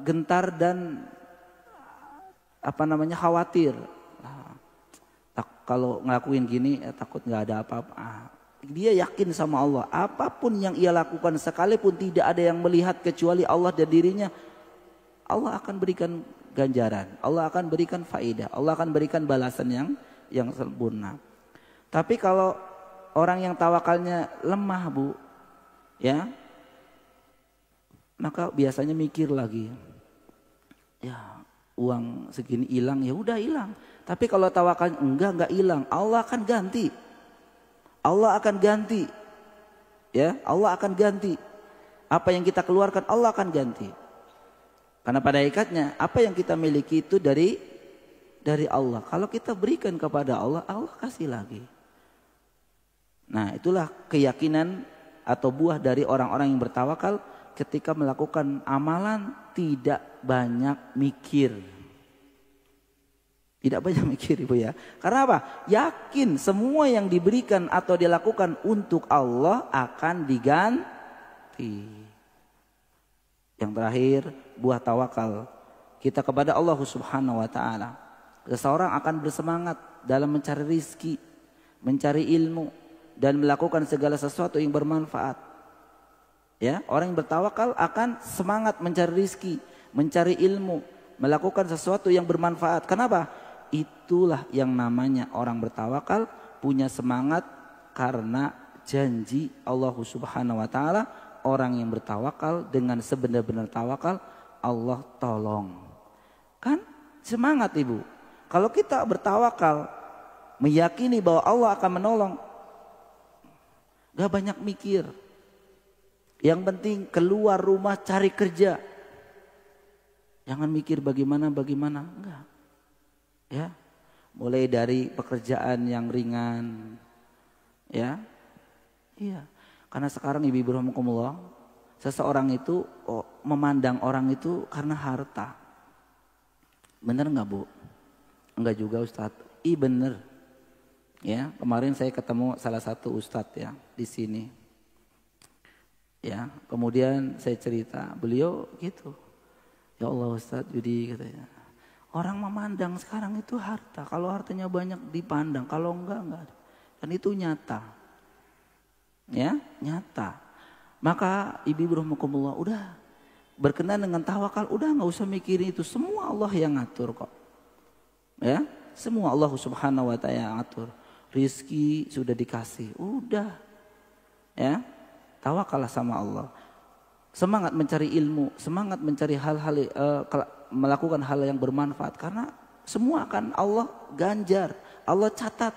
gentar dan khawatir. Kalau ngelakuin gini takut nggak ada apa-apa. Dia yakin sama Allah. Apapun yang ia lakukan sekalipun tidak ada yang melihat kecuali Allah dan dirinya, Allah akan berikan ganjaran, Allah akan berikan faedah, Allah akan berikan balasan yang sempurna. Tapi kalau orang yang tawakalnya lemah, Bu, ya, maka biasanya mikir lagi. Ya, uang segini hilang, ya udah hilang. Tapi kalau tawakal enggak hilang, Allah akan ganti. Allah akan ganti. Ya, Allah akan ganti. Apa yang kita keluarkan Allah akan ganti. Karena pada hakikatnya apa yang kita miliki itu dari Allah. Kalau kita berikan kepada Allah, Allah kasih lagi. Nah, itulah keyakinan atau buah dari orang-orang yang bertawakal ketika melakukan amalan tidak banyak mikir. Tidak banyak mikir, Ibu ya. Karena apa? Yakin semua yang diberikan atau dilakukan untuk Allah akan diganti. Yang terakhir, buah tawakal kita kepada Allah Subhanahu wa taala. Seseorang akan bersemangat dalam mencari rizki, mencari ilmu, dan melakukan segala sesuatu yang bermanfaat. Ya, orang yang bertawakal akan semangat mencari rizki, mencari ilmu, melakukan sesuatu yang bermanfaat. Kenapa? Itulah yang namanya orang bertawakal, punya semangat karena janji Allah Subhanahu wa taala. Orang yang bertawakal dengan sebenar-benar tawakal, Allah tolong. Kan semangat, Ibu. Kalau kita bertawakal, meyakini bahwa Allah akan menolong, gak banyak mikir. Yang penting keluar rumah cari kerja. Jangan mikir bagaimana, enggak. Ya, mulai dari pekerjaan yang ringan, ya, iya. Karena sekarang ibu rahmatullah, seseorang itu memandang orang itu karena harta. Bener nggak, Bu? Enggak juga, Ustadz. Bener. Ya, kemarin saya ketemu salah satu Ustadz ya di sini. Ya, kemudian saya cerita, beliau gitu. Ya Allah Ustadz Yudi katanya. Orang memandang sekarang itu harta. Kalau hartanya banyak dipandang, kalau enggak. Dan itu nyata. Ya, nyata. Maka ibu rahmatullah, udah berkenan dengan tawakal, udah nggak usah mikirin itu. Semua Allah yang ngatur kok. Ya, semua Allah Subhanahu wa taala yang ngatur. Rizki sudah dikasih, udah. Ya, tawakallah sama Allah. Semangat mencari ilmu, semangat mencari hal-hal melakukan hal yang bermanfaat, karena semua akan Allah ganjar, Allah catat.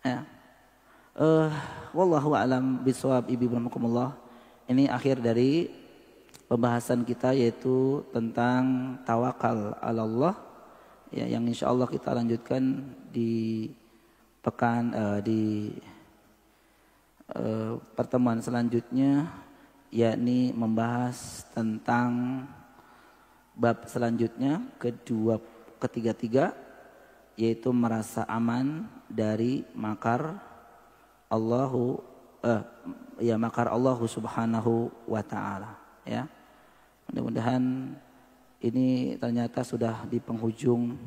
Ya. Wallahu a'lam bishawab ibu rahmatullah. Ini akhir dari pembahasan kita, yaitu tentang tawakal ala Allah. Ya, yang insya Allah kita lanjutkan di pertemuan selanjutnya, yakni membahas tentang bab selanjutnya ketiga, yaitu merasa aman dari makar makar Allah Subhanahu wa taala, ya. Mudah-mudahan ini ternyata sudah di penghujung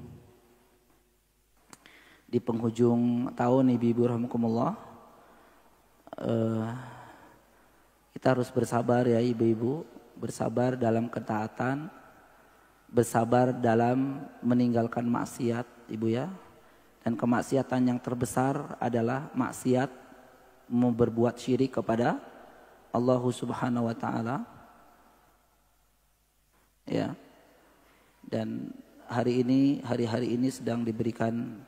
tahun ibu rahmatullah. Kita harus bersabar ya ibu-ibu, bersabar dalam ketaatan, bersabar dalam meninggalkan maksiat, ibu ya. Dan kemaksiatan yang terbesar adalah maksiat berbuat syirik kepada Allah Subhanahu wa taala. ya. Dan hari-hari ini sedang diberikan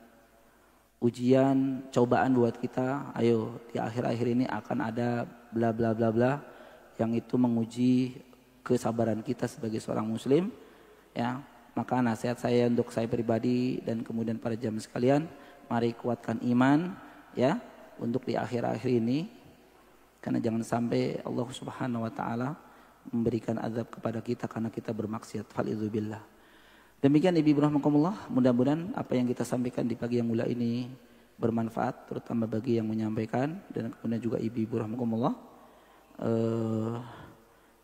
ujian, cobaan buat kita. Ayo, di akhir-akhir ini akan ada bla bla bla bla yang itu menguji kesabaran kita sebagai seorang muslim, ya. Maka nasihat saya untuk saya pribadi dan kemudian para jamaah sekalian, mari kuatkan iman, ya, untuk di akhir-akhir ini, karena jangan sampai Allah Subhanahu wa taala memberikan azab kepada kita karena kita bermaksiat. Falidzubillah. Demikian Ibu rahimakumullah, mudah-mudahan apa yang kita sampaikan di pagi yang mulia ini bermanfaat, terutama bagi yang menyampaikan dan kemudian juga Ibu rahimakumullah.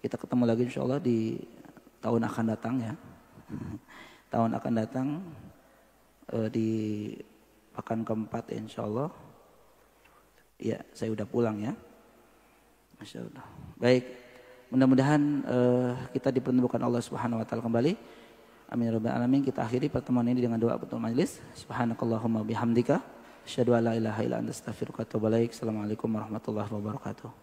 Kita ketemu lagi insyaallah di tahun akan datang, ya. Tahun akan datang di pekan keempat, insyaallah. Ya, saya udah pulang, ya. Masya Allah. Baik, mudah-mudahan kita dipertemukan Allah Subhanahu wa taala kembali. Amin ya rabbal alamin. Kita akhiri pertemuan ini dengan doa penutup majelis. Subhanakallahumma bihamdika asyhadu an la ilaha illa anta astaghfiruka wa atubu ilaik. Assalamualaikum warahmatullahi wabarakatuh.